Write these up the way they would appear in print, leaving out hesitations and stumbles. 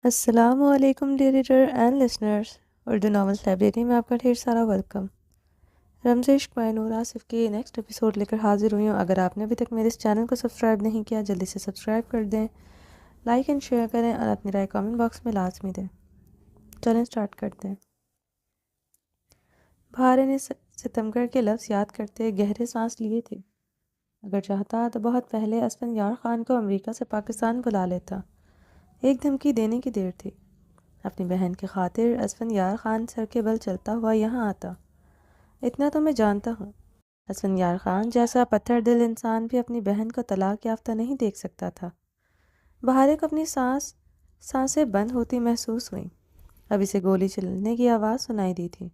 السلام علیکم dear reader and listeners, Urdu novels library میں آپ کا ڈھیر سارا ویلکم۔ رمز عشق میں نور آصف کی نیکسٹ ایپیسوڈ لے کر حاضر ہوئی ہوں۔ اگر آپ نے ابھی تک میرے اس چینل کو سبسکرائب نہیں کیا، جلدی سے سبسکرائب کر دیں، لائک اینڈ شیئر کریں اور اپنی رائے کامنٹ باکس میں لازمی دیں۔ چلیں سٹارٹ کرتے ہیں۔ بہارے نے ستمگڑھ کے لفظ یاد کرتے گہرے سانس لیے تھے۔ اگر چاہتا تو بہت پہلے اسفندیار خان کو امریکہ سے پاکستان بلا لیتا۔ ایک دھمکی دینے کی دیر تھی۔ اپنی بہن کی خاطر اسفندیار خان سر کے بل چلتا ہوا یہاں آتا۔ اتنا تو میں جانتا ہوں، اسفندیار خان جیسا پتھر دل انسان بھی اپنی بہن کو طلاق یافتہ نہیں دیکھ سکتا تھا۔ بہارے کو اپنی سانسیں بند ہوتی محسوس ہوئیں۔ اب اسے گولی چلنے کی آواز سنائی دی تھی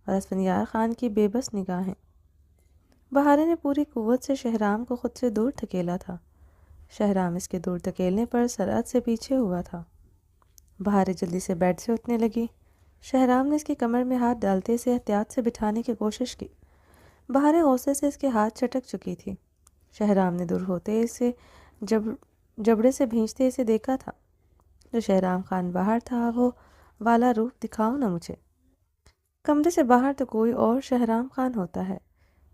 اور اسفندیار خان کی بے بس نگاہیں۔ بہارے نے پوری قوت سے شہرام کو خود سے دور دھکیلا تھا۔ شہرام اس کے دور دھکیلنے پر سرحد سے پیچھے ہوا تھا۔ بہارے جلدی سے بیڈ سے اٹھنے لگی۔ شہرام نے اس کی کمر میں ہاتھ ڈالتے اسے احتیاط سے بٹھانے کی کوشش کی۔ بہارے غصے سے اس کے ہاتھ چٹک چکی تھی۔ شہرام نے دور ہوتے اسے جبڑے سے بھینچتے اسے دیکھا تھا۔ جو شہرام خان باہر تھا وہ والا روپ دکھاؤ نہ مجھے۔ کمرے سے باہر تو کوئی اور شہرام خان ہوتا ہے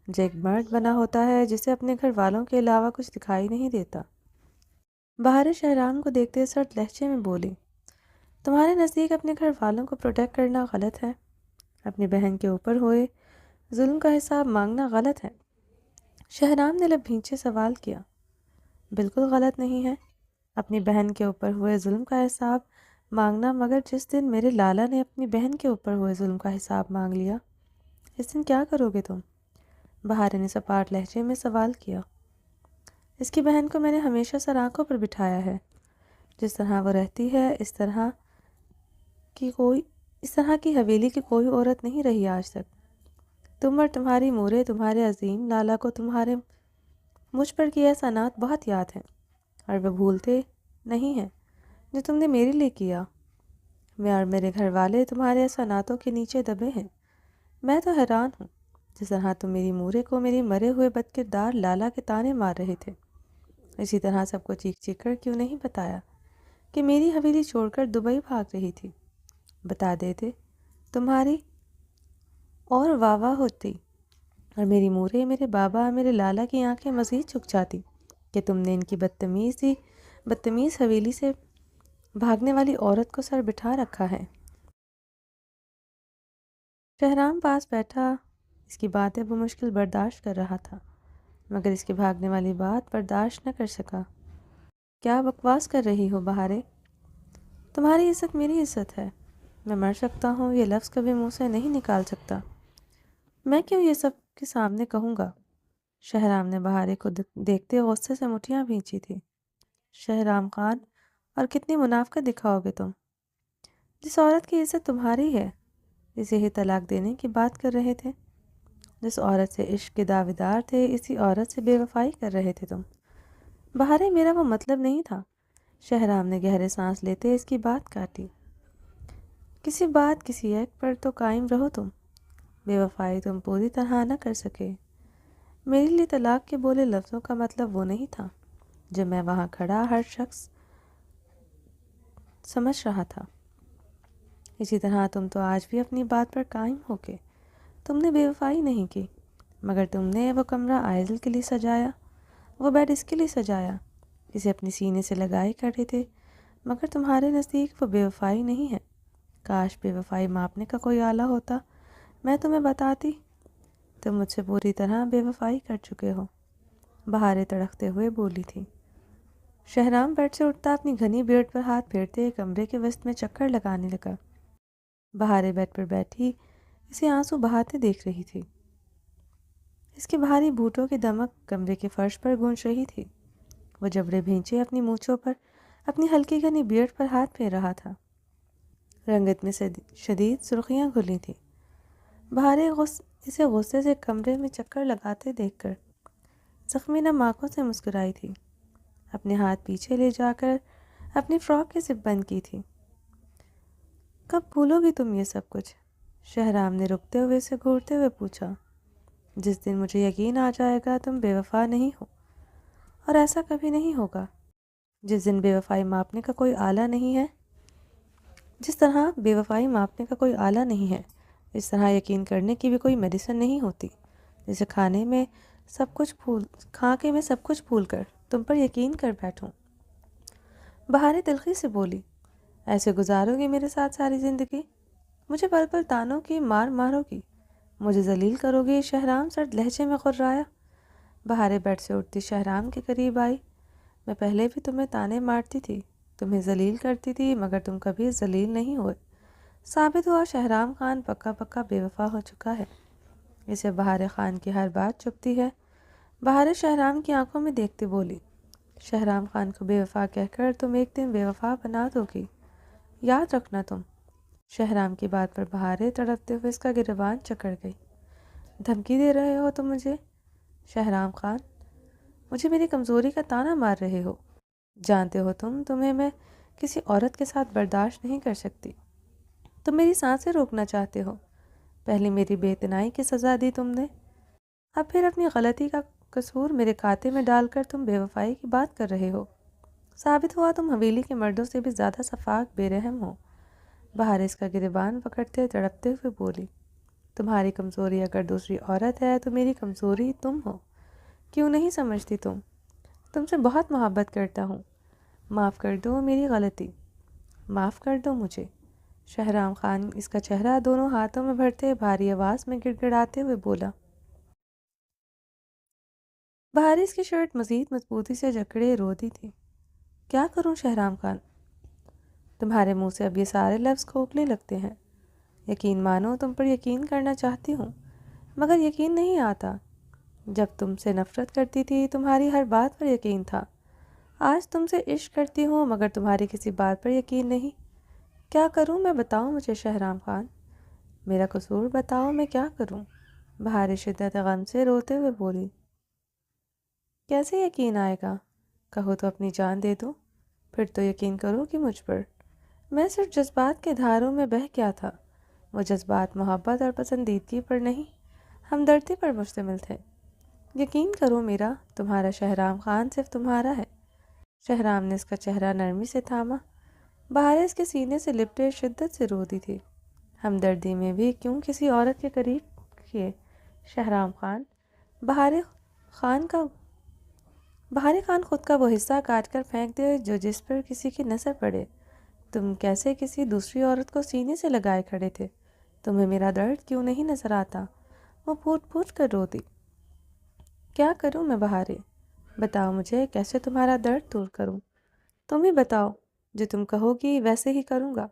جو ایک مرد بنا ہوتا ہے جسے اپنے گھر والوں کے علاوہ کچھ دکھائی نہیں دیتا۔ بہارے شہرام کو دیکھتے سرد لہجے میں بولی، تمہارے نزدیک اپنے گھر والوں کو پروٹیکٹ کرنا غلط ہے، اپنی بہن کے اوپر ہوئے ظلم کا حساب مانگنا غلط ہے۔ شہرام نے لب بھینچے سوال کیا۔ بالکل غلط نہیں ہے اپنی بہن کے اوپر ہوئے ظلم کا حساب مانگنا، مگر جس دن میرے لالا نے اپنی بہن کے اوپر ہوئے ظلم کا حساب مانگ لیا، اس دن کیا کرو گے تم؟ بہارے نے سپاٹ لہجے میں سوال کیا۔ اس کی بہن کو میں نے ہمیشہ سر آنکھوں پر بٹھایا ہے۔ جس طرح وہ رہتی ہے اس طرح کی حویلی کی کوئی عورت نہیں رہی آج تک۔ تم اور تمہاری مورے تمہارے عظیم لالا کو تمہارے مجھ پر کیے احسانات بہت یاد ہیں، اور وہ بھولتے نہیں ہیں جو تم نے میرے لیے کیا۔ میں اور میرے گھر والے تمہارے احساناتوں کے نیچے دبے ہیں۔ میں تو حیران ہوں، جس طرح تم میری مورے کو میری مرے ہوئے بدکردار لالا کے تانے مار رہے تھے، اسی طرح سب کو چیخ چیخ کر کیوں نہیں بتایا کہ میری حویلی چھوڑ کر دبئی بھاگ رہی تھی؟ بتا دیتے تمہاری اور واہ واہ ہوتی، اور میری مورے، میرے بابا، میرے لالا کی آنکھیں مزید جھک جاتی کہ تم نے ان کی بدتمیز حویلی سے بھاگنے والی عورت کو سر بٹھا رکھا ہے۔ شہرام پاس بیٹھا اس کی باتیں بمشکل برداشت کر رہا تھا، مگر اس کی بھاگنے والی بات برداشت نہ کر سکا۔ کیا بکواس کر رہی ہو بہارے؟ تمہاری عزت میری عزت ہے۔ میں مر سکتا ہوں، یہ لفظ کبھی منہ سے نہیں نکال سکتا۔ میں کیوں یہ سب کے سامنے کہوں گا؟ شہرام نے بہارے کو دیکھتے غصے سے مٹھیاں بھینچی تھی۔ شہرام خان، اور کتنی منافقت دکھاؤ گے تم؟ جس عورت کی عزت تمہاری ہے، اسے ہی طلاق دینے کی بات کر رہے تھے۔ جس عورت سے عشق کے دعویدار تھے، اسی عورت سے بے وفائی کر رہے تھے تم۔ بہارے، میرا وہ مطلب نہیں تھا۔ شہرام نے گہرے سانس لیتے اس کی بات کاٹی۔ کسی ایک پر تو قائم رہو تم۔ بے وفائی تم پوری طرح نہ کر سکے۔ میرے لیے طلاق کے بولے لفظوں کا مطلب وہ نہیں تھا جو میں وہاں کھڑا ہر شخص سمجھ رہا تھا۔ اسی طرح تم تو آج بھی اپنی بات پر قائم ہو کے تم نے بے وفائی نہیں کی، مگر تم نے وہ کمرہ آئزل کے لیے سجایا، وہ بیڈ اس کے لیے سجایا، اسے اپنی سینے سے لگائے کھڑے تھے، مگر تمہارے نزدیک وہ بے وفائی نہیں ہے۔ کاش بے وفائی ماپنے کا کوئی آلہ ہوتا، میں تمہیں بتاتی۔ تم مجھ سے پوری طرح بے وفائی کر چکے ہو، بہارے تڑکتے ہوئے بولی تھی۔ شہرام بیڈ سے اٹھتا اپنی گھنی بیئرڈ پر ہاتھ پھیرتے کمرے کے وسط میں چکر لگانے لگا۔ بہارے بیڈ پر بیٹھی اسے آنسو بہاتے دیکھ رہی تھی۔ اس کے بھاری بھوٹوں کی دمک کمرے کے فرش پر گونج رہی تھی۔ وہ جبڑے بھینچے اپنی مونچھوں پر اپنی ہلکی گھنی بیئرڈ پر ہاتھ پھیر رہا تھا۔ رنگت میں شدید سرخیاں گھلی تھیں۔ بہارے اسے غصے سے کمرے میں چکر لگاتے دیکھ کر زخمی نم آنکھوں سے مسکرائی تھی۔ اپنے ہاتھ پیچھے لے جا کر اپنی فراک کی زپ بند کی تھی۔ کب بھولو گی تم یہ سب کچھ؟ شہرام نے رکتے ہوئے اسے گھورتے ہوئے پوچھا۔ جس دن مجھے یقین آ جائے گا تم بے وفا نہیں ہو، اور ایسا کبھی نہیں ہوگا۔ جس دن بے وفائی ماپنے کا کوئی آلہ نہیں ہے، جس طرح بے وفائی ماپنے کا کوئی آلہ نہیں ہے، اس طرح یقین کرنے کی بھی کوئی میڈیسن نہیں ہوتی۔ جیسے کھا کے میں سب کچھ بھول کر تم پر یقین کر بیٹھوں۔ بہاریں تلخی سے بولی، ایسے گزارو گی میرے ساتھ ساری زندگی؟ مجھے پل پل تانوں کی مار مارو گی، مجھے ذلیل کرو گی؟ شہرام سرد لہجے میں غرایا۔ بہاریں بیڈ سے اٹھتی شہرام کے قریب آئی۔ میں پہلے بھی تمہیں تانے مارتی تھی، تمہیں ذلیل کرتی تھی، مگر تم کبھی ذلیل نہیں ہوئے۔ ثابت ہوا شہرام خان پکا پکا بے وفا ہو چکا ہے۔ اسے بہاریں خان کی ہر بات چبھتی ہے۔ بہاریں شہرام کی آنکھوں میں دیکھتے بولی، شہرام خان کو بے وفا کہہ کر تم ایک دن بے وفا بنا دو گی، یاد رکھنا تم۔ شہرام کی بات پر بہاریں تڑپتے ہوئے اس کا گریبان جکڑ گئی۔ دھمکی دے رہے ہو تم مجھے؟ شہرام خان، مجھے میری کمزوری کا تانا مار رہے ہو؟ جانتے ہو تمہیں میں کسی عورت کے ساتھ برداشت نہیں کر سکتی۔ تم میری سانسیں روکنا چاہتے ہو۔ پہلے میری بے اتنائی کی سزا دی تم نے، اب پھر اپنی غلطی کا قصور میرے کھاتے میں ڈال کر تم بے وفائی کی بات کر رہے ہو۔ ثابت ہوا تم حویلی کے مردوں سے بھی زیادہ شفاق بے رحم ہو۔ بہاریں اس کا گریبان پکڑتے تڑپتے ہوئے بولی، تمہاری کمزوری اگر دوسری عورت ہے تو میری کمزوری تم ہو۔ کیوں نہیں سمجھتی تم سے بہت محبت کرتا ہوں۔ معاف کر دو میری غلطی، معاف کر دو مجھے۔ شہرام خان اس کا چہرہ دونوں ہاتھوں میں بھرتے بھاری آواز میں گڑ گڑاتے ہوئے بولا۔ بہاریں اس کی شرٹ مزید مضبوطی سے جکڑے روتی تھی۔ کیا کروں شہرام خان؟ تمہارے منہ سے اب یہ سارے لفظ کھوکھلے لگتے ہیں۔ یقین مانو تم پر یقین کرنا چاہتی ہوں، مگر یقین نہیں آتا۔ جب تم سے نفرت کرتی تھی تمہاری ہر بات پر یقین تھا۔ آج تم سے عشق کرتی ہوں مگر تمہاری کسی بات پر یقین نہیں۔ کیا کروں میں؟ بتاؤ مجھے شہرام خان، میرا قصور بتاؤ، میں کیا کروں؟ بہاریں شدت غم سے روتے ہوئے بولی، کیسے یقین آئے گا؟ کہو تو اپنی جان دے دو، پھر تو یقین کرو کہ مجھ پر۔ میں صرف جذبات کے دھاروں میں بہہ گیا تھا۔ وہ جذبات محبت اور پسندیدگی پر نہیں، ہمدردی پر مشتمل تھے۔ یقین کرو میرا، تمہارا شہرام خان صرف تمہارا ہے۔ شہرام نے اس کا چہرہ نرمی سے تھاما۔ بہاریں اس کے سینے سے لپٹے شدت سے روتی تھی۔ ہمدردی میں بھی کیوں کسی عورت کے قریب کیے شہرام خان؟ بہاریں خان خود کا وہ حصہ کاٹ کر پھینک دے جو جس پر کسی کی نظر پڑے۔ تم کیسے کسی دوسری عورت کو سینے سے لگائے کھڑے تھے؟ تمہیں میرا درد کیوں نہیں نظر آتا؟ وہ پھوٹ پھوٹ کر روتی۔ کیا کروں میں بہاریں؟ بتاؤ مجھے، کیسے تمہارا درد دور کروں؟ تم ہی بتاؤ، جو تم کہو گی ویسے ہی کروں گا۔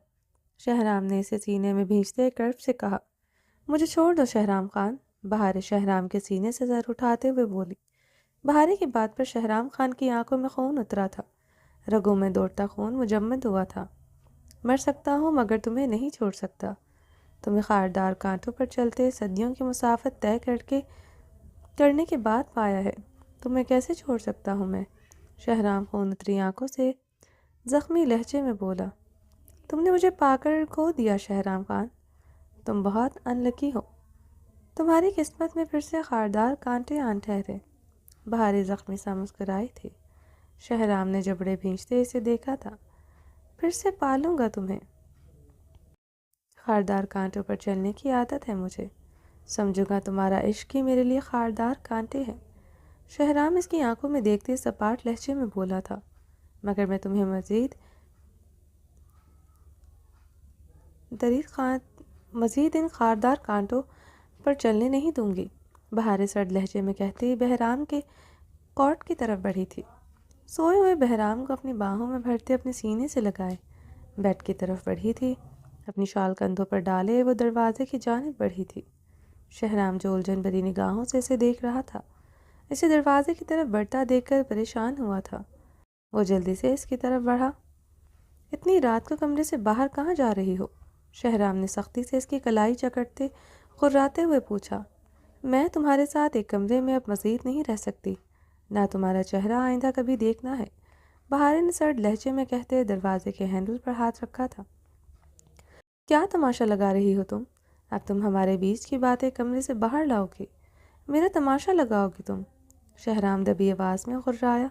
شہرام نے اسے سینے میں بھینچتے کرب سے کہا۔ مجھے چھوڑ دو شہرام خان۔ بہاریں شہرام کے سینے سے سر اٹھاتے ہوئے بولی۔ بہاریں کی بات پر شہرام خان کی آنکھوں میں خون اترا تھا، رگوں میں دوڑتا خون مجمد ہوا تھا۔ مر سکتا ہوں مگر تمہیں نہیں چھوڑ سکتا۔ تمہیں خاردار کانٹوں پر چلتے صدیوں کی مسافت طے کرنے کے بعد پایا ہے، تمہیں کیسے چھوڑ سکتا ہوں میں؟ شہرام خون اتری آنکھوں سے زخمی لہجے میں بولا، تم نے مجھے پا کر کھو دیا شہرام خان، تم بہت ان لکی ہو۔ تمہاری قسمت میں پھر سے خاردار کانٹے آن ٹھہرے۔ بہاریں زخمی سا مسکرائی تھی۔ شہرام نے جبڑے بھینچتے اسے دیکھا تھا۔ پھر سے پالوں گا تمہیں۔ خاردار کانٹوں پر چلنے کی عادت ہے مجھے، سمجھوں گا تمہارا عشق ہی میرے لیے خاردار کانٹے ہیں۔ شہرام اس کی آنکھوں میں دیکھتے سپاٹ لہجے میں بولا تھا، مگر میں تمہیں مزید ان خاردار کانٹوں پر چلنے نہیں دوں گی۔ بہاریں سرد لہجے میں کہتی بہرام کے کوٹ کی طرف بڑھی تھی۔ سوئے ہوئے بہرام کو اپنی باہوں میں بھرتے اپنے سینے سے لگائے بیڈ کی طرف بڑھی تھی۔ اپنی شال کندھوں پر ڈالے وہ دروازے کی جانب بڑھی تھی۔ شہرام جو الجھن بھری نگاہوں سے اسے دیکھ رہا تھا، اسے دروازے کی طرف بڑھتا دیکھ کر پریشان ہوا تھا۔ وہ جلدی سے اس کی طرف بڑھا۔ اتنی رات کو کمرے سے باہر کہاں جا رہی ہو؟ شہرام نے سختی سے اس کی کلائی جکڑتے غراتے ہوئے پوچھا۔ میں تمہارے ساتھ ایک کمرے میں اب مزید نہیں رہ سکتی، نہ تمہارا چہرہ آئندہ کبھی دیکھنا ہے، بہاریں نے سرد لہجے میں کہتے دروازے کے ہینڈل پر ہاتھ رکھا تھا۔ کیا تماشا لگا رہی ہو تم؟ اب تم ہمارے بیچ کی باتیں کمرے سے باہر لاؤ گی، میرا تماشا لگاؤ گی تم؟ شہرام دبی آواز میں غرایا۔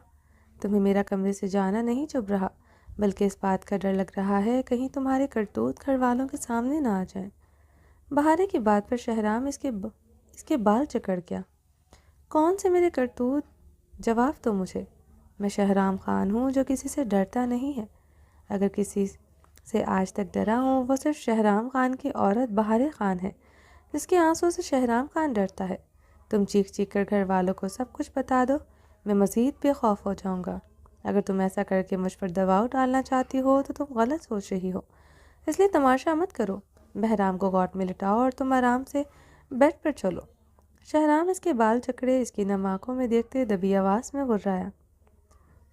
تمہیں میرا کمرے سے جانا نہیں چبھ رہا، بلکہ اس بات کا ڈر لگ رہا ہے کہیں تمہارے کرتوت گھر والوں کے سامنے نہ آ جائیں۔ بہارے کی بات پر شہرام اس کے بال چکر گیا۔ کون سے میرے کرتوت؟ جواب دو مجھے۔ میں شہرام خان ہوں جو کسی سے ڈرتا نہیں ہے۔ اگر کسی سے آج تک ڈرا ہوں وہ صرف شہرام خان کی عورت بہارے خان ہے، جس کے آنسوں سے شہرام خان ڈرتا ہے۔ تم چیخ چیخ کر گھر والوں کو سب کچھ بتا دو، میں مزید بے خوف ہو جاؤں گا۔ اگر تم ایسا کر کے مجھ پر دباؤ ڈالنا چاہتی ہو تو تم غلط سوچ رہی ہو، اس لیے تماشا مت کرو۔ بہرام کو گوٹ میں لٹاؤ اور تم آرام سے بیڈ پر چلو۔ شہرام اس کے بال چکڑے اس کی نم آنکھوں میں دیکھتے دبی آواز میں گررایا۔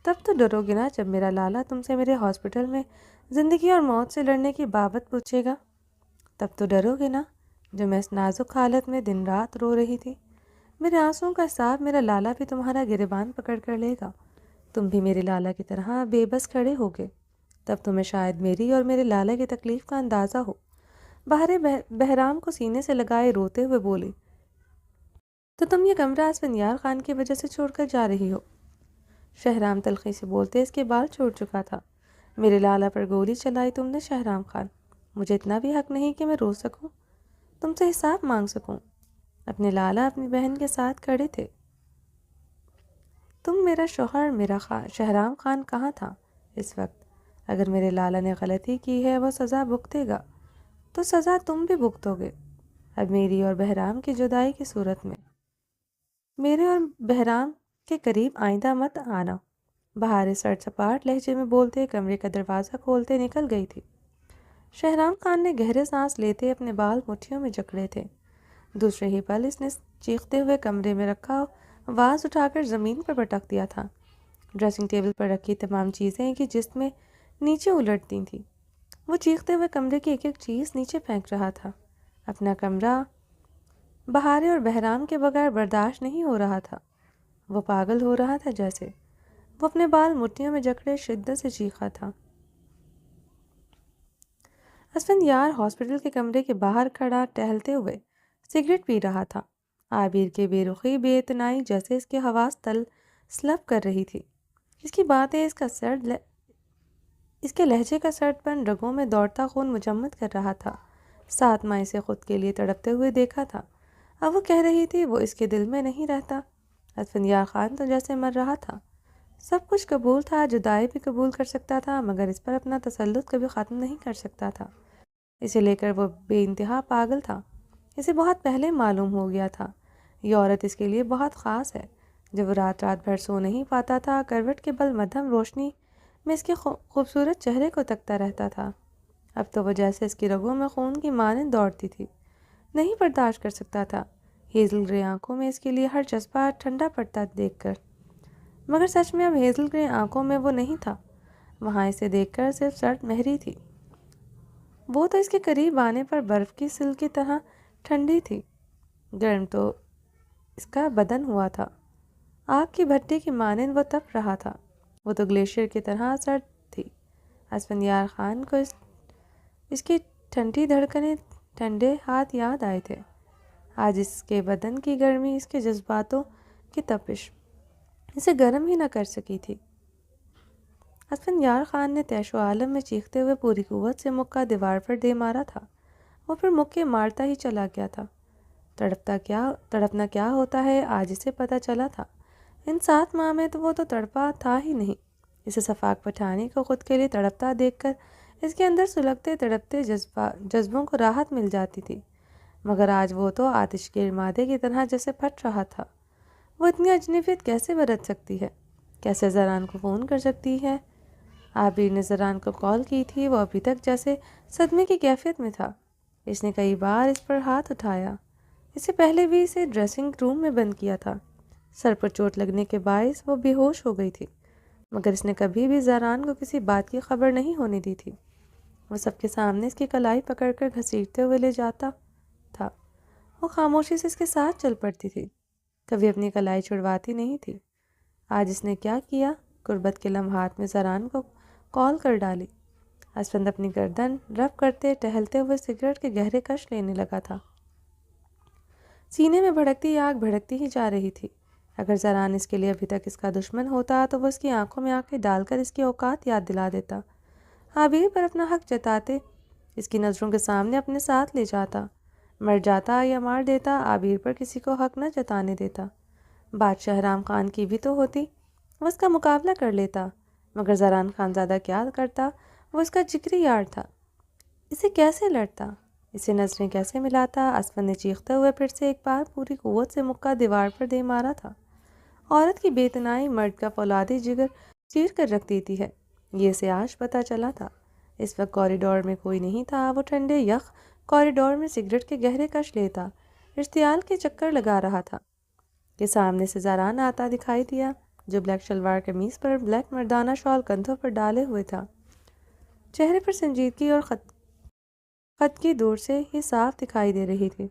تب تو ڈرو گے نا جب میرا لالا تم سے میرے ہاسپٹل میں زندگی اور موت سے لڑنے کی بابت پوچھے گا؟ تب تو ڈرو گے نا جو میں اس نازک حالت میں دن رات رو رہی تھی؟ میرے آنسوؤں کا حساب میرا لالا بھی تمہارا گریبان پکڑ کر لے گا۔ تم بھی میرے لالا کی طرح بے بس کھڑے ہوگے۔ تب تمہیں شاید میری اور میرے لالا کی تکلیف کا اندازہ ہو۔ بہارے بہرام کو سینے سے لگائے روتے ہوئے بولی، تو تم یہ کمرہ اسفندیار خان کی وجہ سے چھوڑ کر جا رہی ہو؟ شہرام تلخی سے بولتے اس کے بال چھوڑ چکا تھا۔ میرے لالا پر گولی چلائی تم نے شہرام خان، مجھے اتنا بھی حق نہیں کہ میں رو سکوں، تم سے حساب مانگ سکوں۔ اپنے لالا اپنی بہن کے ساتھ کھڑے تھے۔ تم میرا شوہر میرا شہرام خان کہاں تھا اس وقت؟ اگر میرے لالا نے غلطی کی ہے وہ سزا بھگتے گا، تو سزا تم بھی بھگتو گے، اب میری اور بہرام کی جدائی کی صورت میں۔ میرے اور بہرام کے قریب آئندہ مت آنا، بہارے سرد سپاٹ لہجے میں بولتے کمرے کا دروازہ کھولتے نکل گئی تھی۔ شہرام خان نے گہرے سانس لیتے اپنے بال مٹھیوں میں جکڑے تھے۔ دوسرے ہی پل اس نے چیختے ہوئے کمرے میں رکھا واز اٹھا کر زمین پر پٹک دیا تھا۔ ڈریسنگ ٹیبل پر رکھی تمام چیزیں کی جس میں نیچے الٹتی تھیں۔ وہ چیختے ہوئے کمرے کی ایک ایک چیز نیچے پھینک رہا تھا۔ اپنا کمرہ بہارے اور بہرام کے بغیر برداشت نہیں ہو رہا تھا۔ وہ پاگل ہو رہا تھا جیسے۔ وہ اپنے بال مٹھیوں میں جکڑے شدت سے چیخا تھا۔ اسفندیار ہاسپٹل کے کمرے کے باہر کھڑا ٹہلتے ہوئے سگریٹ پی رہا تھا۔ عابر کے بے رخی بے اعتنائی جیسے اس کے حواس تل سلب کر رہی تھی۔ اس کی باتیں اس کے لہجے کا سرد پن رگوں میں دوڑتا خون مجمد کر رہا تھا۔ 7 ماہ سے خود کے لیے تڑپتے ہوئے دیکھا تھا، اب وہ کہہ رہی تھی وہ اس کے دل میں نہیں رہتا۔ اسفندیار خان تو جیسے مر رہا تھا، سب کچھ قبول تھا، جدائی بھی قبول کر سکتا تھا، مگر اس پر اپنا تسلط کبھی ختم نہیں کر سکتا تھا۔ اسے لے کر وہ بے انتہا پاگل تھا۔ اسے بہت پہلے معلوم ہو گیا تھا یہ عورت اس کے لیے بہت خاص ہے۔ جب وہ رات رات بھر سو نہیں پاتا تھا، کروٹ کے بل مدھم روشنی میں اس کے خوبصورت چہرے کو تکتا رہتا تھا۔ اب تو وہ جیسے اس کی رگوں میں خون کی مانند دوڑتی تھی، نہیں برداشت کر سکتا تھا ہیزل گرے آنکھوں میں اس کے لیے ہر جذبہ ٹھنڈا پڑتا دیکھ کر۔ مگر سچ میں اب ہیزل گرے آنکھوں میں وہ نہیں تھا، وہاں اسے دیکھ کر صرف سرد مہری تھی۔ وہ تو اس کے قریب آنے پر برف کی سل کی طرح ٹھنڈی تھی۔ گرم تو اس کا بدن ہوا تھا، آگ کی بھٹی کی مانند وہ تپ رہا تھا، وہ تو گلیشیئر کی طرح سرد تھی۔ اسفندیار خان کو اس کی ٹھنڈی دھڑکنیں، ٹھنڈے ہاتھ یاد آئے تھے۔ آج اس کے بدن کی گرمی، اس کے جذباتوں کی تپش اسے گرم ہی نہ کر سکی تھی۔ اسفندیار خان نے تیش و عالم میں چیختے ہوئے پوری قوت سے مکہ دیوار پر دے مارا تھا۔ وہ پھر مکے مارتا ہی چلا گیا تھا۔ تڑپنا کیا ہوتا ہے آج اسے پتہ چلا تھا۔ ان 7 ماہ میں تو وہ تو تڑپا تھا ہی نہیں۔ اسے صفاق پٹھانی کو خود کے لیے تڑپتا دیکھ کر اس کے اندر سلگتے تڑپتے جذبوں کو راحت مل جاتی تھی، مگر آج وہ تو آتش گیر مادے کی طرح جیسے پھٹ رہا تھا۔ وہ اتنی اجنبیت کیسے برت سکتی ہے؟ کیسے زران کو فون کر سکتی ہے؟ عابر نے زران کو کال کی تھی، وہ ابھی تک جیسے صدمے کی کیفیت میں تھا۔ اس نے کئی بار اس پر ہاتھ اٹھایا، اس سے پہلے بھی اسے ڈریسنگ روم میں بند کیا تھا۔ سر پر چوٹ لگنے کے باعث وہ بے ہوش ہو گئی تھی، مگر اس نے کبھی بھی زران کو کسی بات کی خبر نہیں ہونے دی تھی۔ وہ سب کے سامنے اس کی کلائی پکڑ کر گھسیٹتے ہوئے لے جاتا تھا۔ وہ خاموشی سے اس کے ساتھ چل پڑتی تھی، کبھی اپنی کلائی چھڑواتی نہیں تھی۔ آج اس نے کیا کیا؟ غربت کے لمحات میں زران کو کال کر ڈالی۔ اسفند اپنی گردن رب کرتے ٹہلتے ہوئے سگریٹ کے گہرے کش لینے لگا تھا۔ سینے میں بھڑکتی آگ بھڑکتی ہی جا رہی تھی۔ اگر زران اس کے لیے ابھی تک اس کا دشمن ہوتا تو وہ اس کی آنکھوں میں آنکھیں ڈال کر اس کی اوقات یاد دلا دیتا، عابر پر اپنا حق جتاتے، اس کی نظروں کے سامنے اپنے ساتھ لے جاتا، مر جاتا یا مار دیتا، عابر پر کسی کو حق نہ جتانے دیتا۔ بادشاہ رام خان کی بھی تو ہوتی، وہ اس کا مقابلہ کر لیتا، مگر زران خان زادہ کیا کرتا؟ وہ اس کا جگری یار تھا، اسے کیسے لڑتا، اسے نظریں کیسے ملاتا؟ اسفند نے چیختے ہوئے پھر سے ایک بار پوری قوت سے مکہ دیوار پر دے مارا تھا۔ عورت کی بے اتنائی مرد کا فولادی جگر چیر کر رکھ دیتی ہے، یہ اسے آج پتہ چلا تھا۔ اس وقت کوریڈور میں کوئی نہیں تھا، وہ ٹھنڈے یخ کوریڈور میں سگریٹ کے گہرے کش لیتا اشتعال کے چکر لگا رہا تھا کہ سامنے سے زران آتا دکھائی دیا، جو بلیک شلوار قمیص پر بلیک مردانہ شال کندھوں پر ڈالے ہوئے تھا۔ چہرے پر سنجیدگی اور خط کی دور سے ہی صاف دکھائی دے رہی تھی۔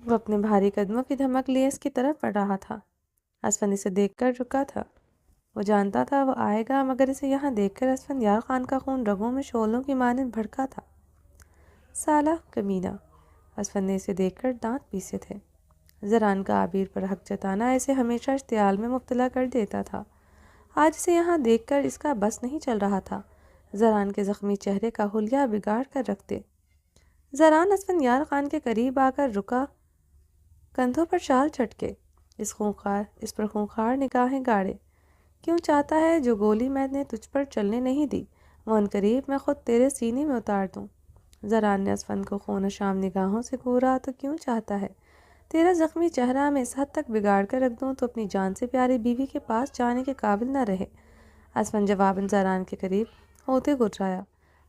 وہ اپنے بھاری قدموں کی دھمک لیے اس کی طرف بڑھ رہا تھا۔ اسفند اسے دیکھ کر رکا تھا، وہ جانتا تھا وہ آئے گا، مگر اسے یہاں دیکھ کر اسفند یار خان کا خون رگوں میں شعلوں کی مانند بھڑکا تھا۔ سالہ کمینہ، اسفند نے اسے دیکھ کر دانت پیسے تھے۔ زران کا عابر پر حق جتانا اسے ہمیشہ اشتعال میں مبتلا کر دیتا تھا، آج اسے یہاں دیکھ کر اس کا بس نہیں چل رہا تھا۔ زران کے زخمی چہرے کا حلیہ بگاڑ کر رکھتے۔ زران اسفند یار خان کے قریب آ کر رکا، کندھوں پر شال چٹکے، اس پر خونخوار نگاہیں گاڑے۔ کیوں چاہتا ہے جو گولی میں نے تجھ پر چلنے نہیں دی، وہ ان قریب میں خود تیرے سینے میں اتار دوں۔ زران نے اسفند کو خون شام نگاہوں سے گھورا، تو کیوں چاہتا ہے تیرا زخمی چہرہ میں اس حد تک بگاڑ کر رکھ دوں تو اپنی جان سے پیاری بیوی کے پاس جانے کے قابل نہ رہے۔ اسفند جواباً زران کے قریب ہوتے گھٹرایا،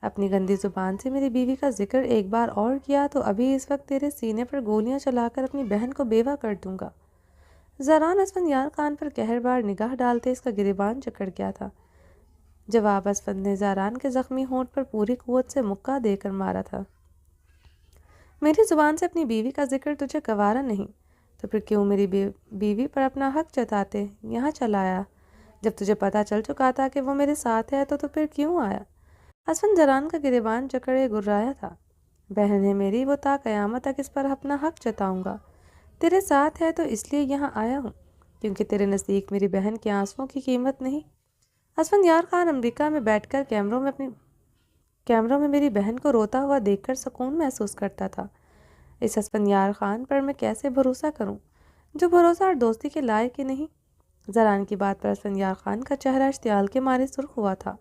اپنی گندی زبان سے میری بیوی کا ذکر ایک بار اور کیا تو ابھی اس وقت تیرے سینے پر گولیاں چلا کر اپنی بہن کو بیوہ کر دوں گا۔ زران اسفند یار خان پر قہر بار نگاہ ڈالتے اس کا گریبان جکڑ گیا تھا۔ جواب اسفند نے زران کے زخمی ہونٹ پر پوری قوت سے مکہ دے کر مارا تھا۔ میری زبان سے اپنی بیوی کا ذکر تجھے گوارا نہیں، تو پھر کیوں میری بیوی پر اپنا حق جتاتے یہاں چلا آیا؟ جب تجھے پتہ چل چکا تھا کہ وہ میرے ساتھ ہے تو پھر کیوں آیا؟ اسفند زران کا گریبان جکڑے گرایا تھا۔ بہن ہے میری، وہ تا قیامت تک اس پر اپنا حق جتاؤں گا۔ تیرے ساتھ ہے تو اس لیے یہاں آیا ہوں کیونکہ تیرے نزدیک میری بہن کے آنسوؤں کی قیمت نہیں۔ اسفند یار خان امریکہ میں بیٹھ کر کیمروں میں میری بہن کو روتا ہوا دیکھ کر سکون محسوس کرتا تھا۔ اس اسفند یار خان پر میں کیسے بھروسہ کروں جو بھروسہ اور دوستی کے لائق ہی نہیں؟ زران کی بات پر اسفند یار خان کا چہرہ اشتعال کے مارے سرخ ہوا تھا۔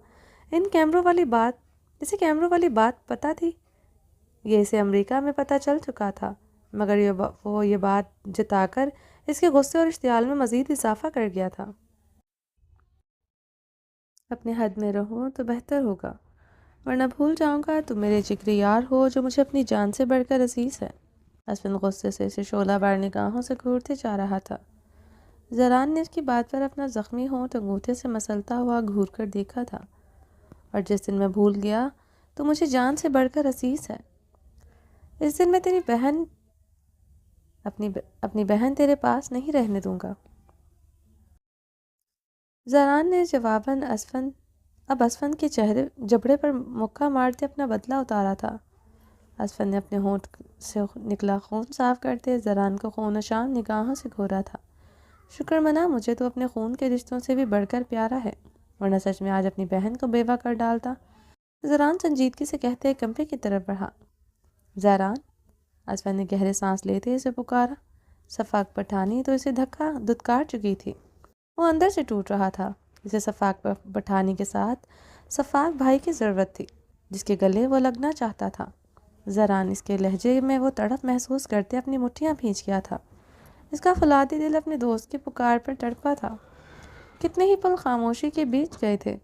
اسے کیمروں والی بات پتہ تھی، یہ اسے امریکہ میں پتہ چل چکا تھا، مگر وہ یہ بات جتا کر اس کے غصے اور اشتعال میں مزید اضافہ کر گیا تھا۔ اپنے حد میں رہو تو بہتر ہوگا، ورنہ بھول جاؤں گا تم میرے جگری یار ہو جو مجھے اپنی جان سے بڑھ کر عزیز ہے۔ اسفند غصے سے اسے شعلہ بار نگاہوں سے گھورتے جا رہا تھا۔ زران نے اس کی بات پر اپنا زخمی ہونٹ انگوٹھے سے مسلتا ہوا گھور کر دیکھا تھا۔ اور جس دن میں بھول گیا تو مجھے جان سے بڑھ کر عزیز ہے، اس دن میں تیری بہن اپنی بہن تیرے پاس نہیں رہنے دوں گا۔ زران نے جواباً اسفند کے جبڑے پر مکہ مارتے اپنا بدلہ اتارا تھا۔ اسفند نے اپنے ہونٹ سے نکلا خون صاف کرتے زران کو خون شام نگاہوں سے گھورا تھا۔ شکر منا، مجھے تو اپنے خون کے رشتوں سے بھی بڑھ کر پیارا ہے، ورنہ سچ میں آج اپنی بہن کو بیوہ کر ڈالتا۔ زران سنجیدگی سے کہتے کمرے کی طرف بڑھا۔ زران، اسفند نے گہرے سانس لیتے اسے پکارا۔ صفاق پٹھانی تو اسے دھتکار چکی تھی، وہ اندر سے ٹوٹ رہا تھا۔ اسے صفاق پٹھانی کے ساتھ صفاق بھائی کی ضرورت تھی جس کے گلے وہ لگنا چاہتا تھا۔ زران، اس کے لہجے میں وہ تڑپ محسوس کرتے اپنی مٹھیاں بھینچ گیا تھا۔ اس کا فولادی دل اپنے دوست کی پکار پر تڑپا تھا۔ کتنے ہی پل خاموشی کے بیچ گئے تھے۔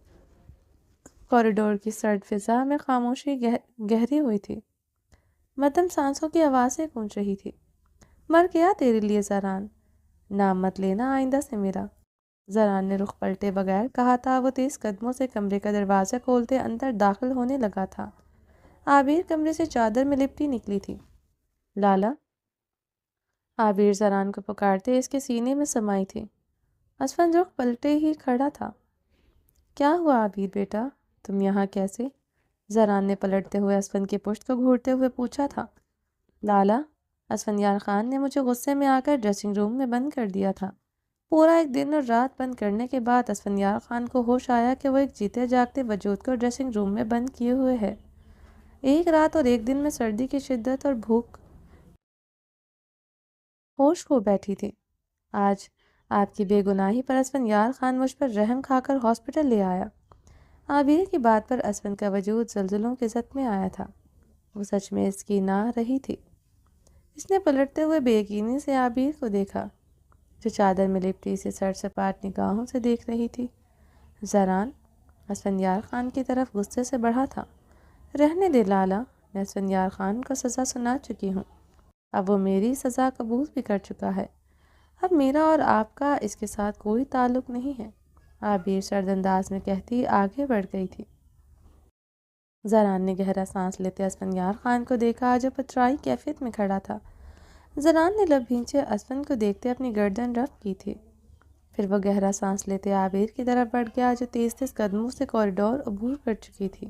کوریڈور کی سرد فضا میں خاموشی گہری ہوئی تھی، مدھم سانسوں کی آوازیں گونج رہی تھی۔ مر گیا تیرے لیے زران، نام مت لینا آئندہ سے میرا، زران نے رخ پلٹے بغیر کہا تھا۔ وہ تیز قدموں سے کمرے کا دروازہ کھولتے اندر داخل ہونے لگا تھا۔ عابر کمرے سے چادر میں لپٹی نکلی تھی۔ لالا، عابر زران کو پکارتے اس کے سینے میں سمائی تھی۔ اسفند رخ پلٹے ہی کھڑا تھا۔ کیا ہوا عابر بیٹا، تم یہاں کیسے؟ زران نے پلٹتے ہوئے اسفند کی پشت کو گھورتے ہوئے پوچھا تھا۔ لالا، اسفندیار خان نے مجھے غصے میں آ کر ڈریسنگ روم میں بند کر دیا تھا۔ پورا ایک دن اور رات بند کرنے کے بعد اسفندیار خان کو ہوش آیا کہ وہ ایک جیتے جاگتے وجود کو ڈریسنگ روم میں بند کیے ہوئے ہے۔ ایک رات اور ایک دن میں سردی کی شدت اور بھوک ہوش کھو بیٹھی تھی۔ آج آپ کی بے گناہی پر اسفندیار خان مجھ پر رحم کھا کر ہاسپٹل لے آیا۔ عابر کی بات پر اسفند کا وجود زلزلوں کے زد میں آیا تھا۔ وہ سچ میں اس کی نہ رہی تھی۔ اس نے پلٹتے ہوئے بے یقینی سے عابر کو دیکھا، جو چادر میں لپٹی سے سر سپاٹ نگاہوں سے دیکھ رہی تھی۔ زران اسفندیار خان کی طرف غصے سے بڑھا تھا۔ رہنے دے لالا، میں اسفندیار خان کو سزا سنا چکی ہوں۔ اب وہ میری سزا قبول بھی کر چکا ہے۔ اب میرا اور آپ کا اس کے ساتھ کوئی تعلق نہیں ہے، عابر سرد انداز میں کہتی آگے بڑھ گئی تھی۔ زران نے گہرا سانس لیتے اسفندیار خان کو دیکھا، جو پترائی کیفیت میں کھڑا تھا۔ زران نے لب بھینچے اسفند کو دیکھتے اپنی گردن رفع کی تھی۔ پھر وہ گہرا سانس لیتے عابر کی طرف بڑھ گیا، جو تیز تیز قدموں سے کوریڈور عبور کر چکی تھی۔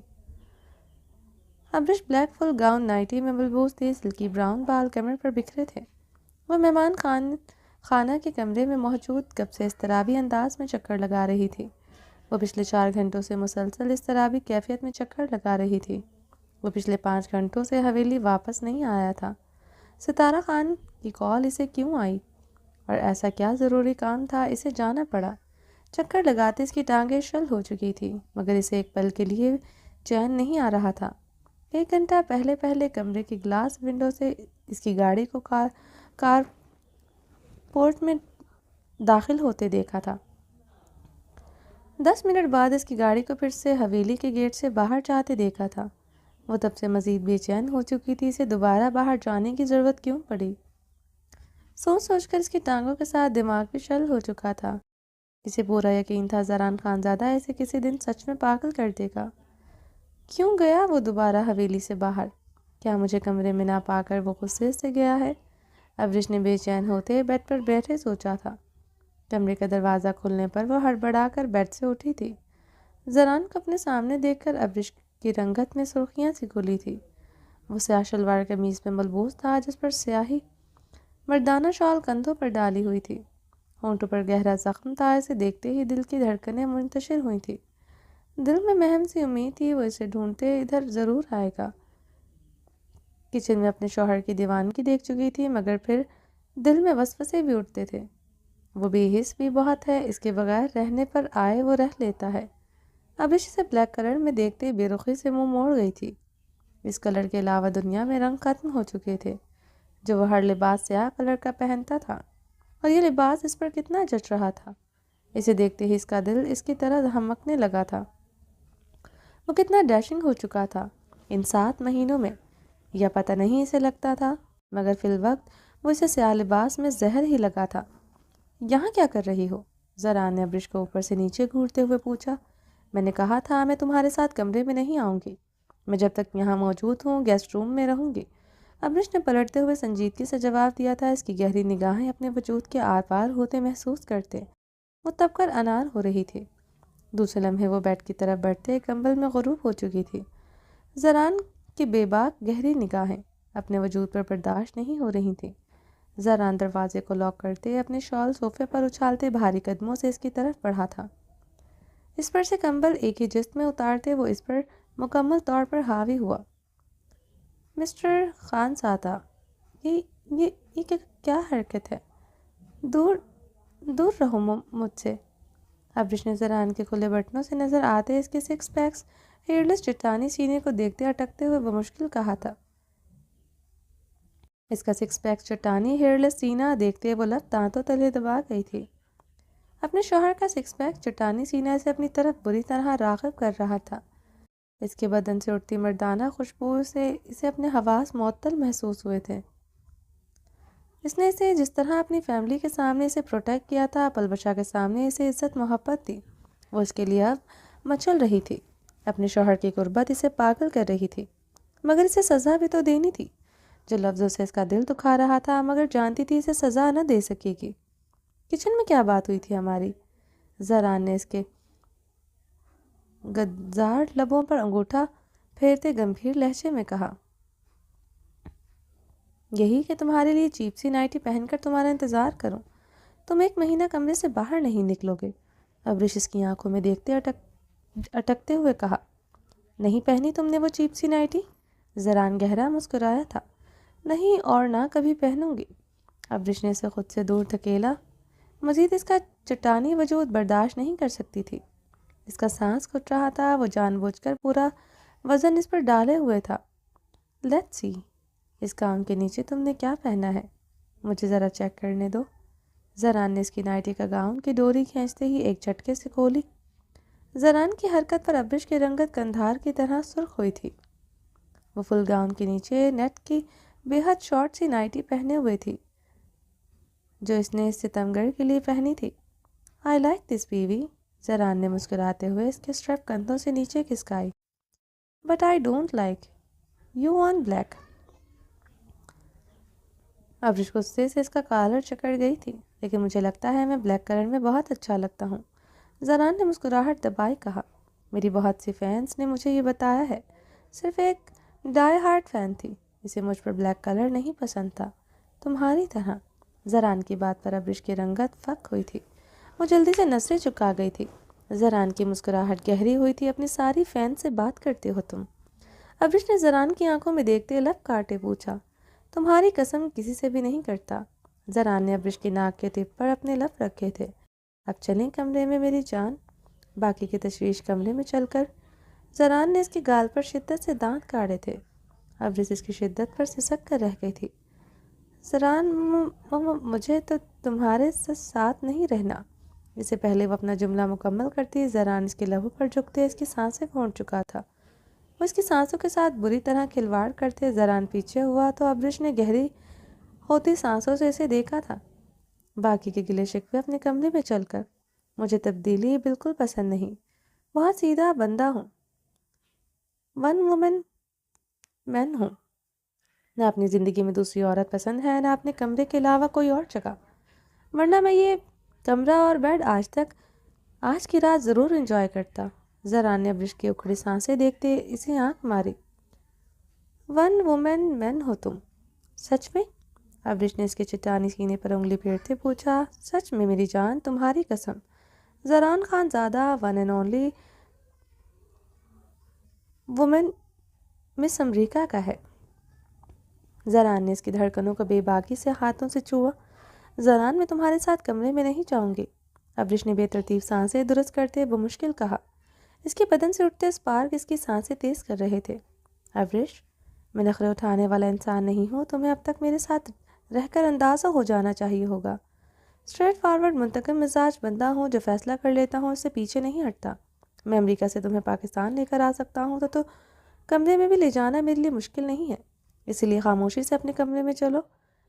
ابرش بلیک فل گاؤن نائٹی میں ملبوس تھی، سلکی براؤن بال کمر پر بکھرے تھے۔ وہ مہمان خانہ کے کمرے میں موجود کب سے اضطرابی انداز میں چکر لگا رہی تھی۔ وہ پچھلے 4 گھنٹوں سے مسلسل اضطرابی کیفیت میں چکر لگا رہی تھی۔ وہ پچھلے 5 گھنٹوں سے حویلی واپس نہیں آیا تھا۔ ستارہ خان کی کال اسے کیوں آئی اور ایسا کیا ضروری کام تھا، اسے جانا پڑا۔ چکر لگاتے اس کی ٹانگیں شل ہو چکی تھی، مگر اسے ایک پل کے لیے چین نہیں آ رہا تھا۔ 1 گھنٹہ پہلے کمرے کی گلاس ونڈو سے اس کی گاڑی کو کار پورٹ میں داخل ہوتے دیکھا تھا۔ 10 منٹ بعد اس کی گاڑی کو پھر سے حویلی کے گیٹ سے باہر جاتے دیکھا تھا۔ وہ تب سے مزید بے چین ہو چکی تھی، اسے دوبارہ باہر جانے کی ضرورت کیوں پڑی؟ سوچ سوچ کر اس کی ٹانگوں کے ساتھ دماغ بھی شل ہو چکا تھا۔ اسے پورا یقین تھا زران خانزادہ اسے کسی دن سچ میں پاگل کر دے گا۔ کیوں گیا وہ دوبارہ حویلی سے باہر؟ کیا مجھے کمرے میں نہ پا کر وہ غصے سے گیا ہے؟ ابرش نے بے چین ہوتے بیڈ پر بیٹھے سوچا تھا۔ کمرے کا دروازہ کھلنے پر وہ ہڑبڑا کر بیڈ سے اٹھی تھی۔ زران کو اپنے سامنے دیکھ کر ابرش کی رنگت میں سرخیاں سی کھلی تھی۔ وہ سیاہ شلوار قمیض میں ملبوس تھا، جس پر سیاہی مردانہ شال کندھوں پر ڈالی ہوئی تھی۔ ہونٹوں پر گہرا زخم تھا، اسے دیکھتے ہی دل کی دھڑکنیں منتشر ہوئی تھی۔ دل میں مہم سی امید تھی، وہ اسے ڈھونڈتے ادھر ضرور آئے گا۔ کچن میں اپنے شوہر کی دیوانگی دیکھ چکی تھی، مگر پھر دل میں وسوسے بھی اٹھتے تھے۔ وہ بے حس بھی بہت ہے، اس کے بغیر رہنے پر آئے وہ رہ لیتا ہے۔ ابرش اسے بلیک کلر میں دیکھتے بے رخی سے منہ موڑ گئی تھی۔ اس کلر کے علاوہ دنیا میں رنگ ختم ہو چکے تھے، جو وہ ہر لباس سیاہ کلر کا پہنتا تھا، اور یہ لباس اس پر کتنا جچ رہا تھا۔ اسے دیکھتے ہی اس کا دل اس کی طرح دھمکنے لگا تھا۔ وہ کتنا ڈیشنگ ہو چکا تھا ان 7 مہینوں میں، یا پتہ نہیں اسے لگتا تھا، مگر فی الوقت وہ اسے سیاہ لباس میں زہر ہی لگا تھا۔ یہاں کیا کر رہی ہو؟ زران نے ابرش کو اوپر سے نیچے گھورتے ہوئے پوچھا۔ میں نے کہا تھا میں تمہارے ساتھ کمرے میں نہیں آؤں گی، میں جب تک یہاں موجود ہوں گیسٹ روم میں رہوں گی۔ ابرش نے پلٹتے ہوئے سنجیدگی سے جواب دیا تھا، اس کی گہری نگاہیں اپنے وجود کے آر پار ہوتے محسوس کرتے وہ تب کر انار ہو رہی تھی۔ دوسرے لمحے وہ بیڈ کی طرف بڑھتے کمبل میں غروب ہو چکی تھی۔ زران کی بے باک گہری نگاہیں اپنے وجود پر برداشت نہیں ہو رہی تھیں۔ زران دروازے کو لاک کرتے اپنے شال صوفے پر اچھالتے بھاری قدموں سے اس کی طرف بڑھا تھا۔ اس پر سے کمبل ایک ہی جست میں اتارتے وہ اس پر مکمل طور پر حاوی ہوا۔ مسٹر خانزادہ، یہ کیا حرکت ہے؟ دور دور رہو مجھ سے۔ ابرش نے زران کے کھلے بٹنوں سے نظر آتے اس کے 6 پیکس ہیئرلیس چٹانی سینے کو دیکھتے اٹکتے ہوئے بمشکل کہا تھا۔ اس کا 6 پیکس چٹانی ہیئرلیس سینہ دیکھتے وہ لب دانتوں تلے دبا گئی تھی۔ اپنے شوہر کا 6 پیک چٹانی سینہ اسے اپنی طرف بری طرح راغب کر رہا تھا۔ اس کے بدن سے اٹھتی مردانہ خوشبو سے اسے اپنے حواس معطل محسوس ہوئے تھے۔ اس نے اسے جس طرح اپنی فیملی کے سامنے اسے پروٹیکٹ کیا تھا، پلبشا کے سامنے اسے عزت محبت دی۔ وہ اس کے لیے اب مچل رہی تھی۔ اپنے شوہر کی قربت اسے پاگل کر رہی تھی، مگر اسے سزا بھی تو دینی تھی۔ جو لفظوں سے اس کا دل دکھا رہا تھا، مگر جانتی تھی اسے سزا نہ دے سکے گی۔ کچن میں کیا بات ہوئی تھی ہماری؟ زران نے اس کے گدزار لبوں پر انگوٹھا پھیرتے گمبھیر لہجے میں کہا۔ یہی کہ تمہارے لیے چیپ سی نائٹی پہن کر تمہارا انتظار کروں؟ تم 1 مہینہ کمرے سے باہر نہیں نکلو گے۔ ابرش اس کی آنکھوں میں دیکھتے اٹکتے ہوئے کہا۔ نہیں پہنی تم نے وہ چیپ سی نائٹی؟ زران گہرا مسکرایا تھا۔ نہیں، اور نہ کبھی پہنوں گی۔ ابرش نے اسے خود سے دور دھکیلا۔ مزید اس کا چٹانی وجود برداشت نہیں کر سکتی تھی۔ اس کا سانس گھٹ رہا تھا، وہ جان بوجھ کر پورا وزن اس پر ڈالے ہوئے تھا۔ لیٹس سی، اس گاؤن کے نیچے تم نے کیا پہنا ہے؟ مجھے ذرا چیک کرنے دو۔ زران نے اس کی نائٹی کا گاؤن کی ڈوری کھینچتے ہی ایک جھٹکے سے کھولی۔ زران کی حرکت پر ابرش کی رنگت قندھار کی طرح سرخ ہوئی تھی۔ وہ فل گاؤن کے نیچے نیٹ کی بے حد شارٹ سی نائٹی پہنے ہوئے تھی جو اس نے ستمگڑھ کے لیے پہنی تھی۔ آئی لائک دس بیوی، زران نے مسکراتے ہوئے اس کے اسٹریپ کندھوں سے نیچے کھسکائی۔ But I don't like you on black. Abrish غصے سے اس کا کالر چکر گئی تھی۔ لیکن مجھے لگتا ہے میں بلیک کلر میں بہت اچھا لگتا ہوں، زران نے مسکراہٹ دبائے کہا۔ میری بہت سی فینس نے مجھے یہ بتایا ہے، صرف ایک ڈائی ہارٹ فین تھی، اسے مجھ پر بلیک کلر نہیں پسند تھا، تمہاری طرح۔ زران کی بات پر ابرش کی رنگت فک ہوئی تھی، وہ جلدی سے نظریں چکا گئی تھی۔ زران کی مسکراہٹ گہری ہوئی تھی۔ اپنی ساری فین سے بات کرتے ہو تم؟ ابرش نے زران کی آنکھوں میں دیکھتے لب کاٹے پوچھا۔ تمہاری قسم کسی سے بھی نہیں کرتا۔ زران نے ابرش کی ناک کے ٹپ پر اپنے لب رکھے تھے۔ اب چلیں کمرے میں میری جان، باقی کی تشویش کمرے میں چل کر۔ زران نے اس کے گال پر شدت سے دانت کاڑے تھے۔ ابرش اس کی شدت پر سسک کر رہ گئی تھی۔ زران، مجھے تو تمہارے ساتھ نہیں رہنا۔ اس سے پہلے وہ اپنا جملہ مکمل کرتی زران اس کے لبوں پر جھکتے اس کی سانسیں کھونٹ چکا تھا۔ وہ اس کی سانسوں کے ساتھ بری طرح کھلواڑ کرتے زران پیچھے ہوا تو ابرش نے گہری ہوتی سانسوں سے اسے دیکھا تھا۔ باقی کے گلے شکوے اپنے کمرے میں چل کر۔ مجھے تبدیلی بالکل پسند نہیں، بہت سیدھا بندہ ہوں، 1 وومن مین ہوں۔ نہ اپنی زندگی میں دوسری عورت پسند ہے، نہ اپنے کمرے کے علاوہ کوئی اور جگہ، ورنہ میں یہ کمرہ اور بیڈ آج کی رات ضرور انجوائے کرتا۔ زران نے ابرش کی اکھڑی سانسیں دیکھتے اسے آنکھ ماری۔ 1 وومن مین ہو تم؟ سچ میں؟ ابرش نے اس کے چٹانی سینے پر انگلی پھیرتے پوچھا۔ سچ میں میری جان، تمہاری قسم۔ زران خان زادہ 1 اینڈ اونلی وومن مس امریکہ کا ہے۔ زران نے اس کی دھڑکنوں کو بے باکی سے ہاتھوں سے چھوا۔ زران، میں تمہارے ساتھ کمرے میں نہیں جاؤں گی۔ ابرش نے بے ترتیب سانسیں درست کرتے بمشکل کہا۔ اس کے بدن سے اٹھتے اسپارک اس کی سانسیں تیز کر رہے تھے۔ ابرش، میں نخرے اٹھانے والا انسان نہیں ہوں، تمہیں اب تک میرے ساتھ رہ کر اندازہ ہو جانا چاہیے ہوگا۔ اسٹریٹ فارورڈ منتقم مزاج بندہ ہوں، جو فیصلہ کر لیتا ہوں اس سے پیچھے نہیں ہٹتا۔ میں امریکہ سے تمہیں پاکستان لے کر آ سکتا ہوں تو کمرے میں بھی لے جانا میرے لیے مشکل نہیں ہے، اسی لیے خاموشی سے اپنے کمرے میں چلو۔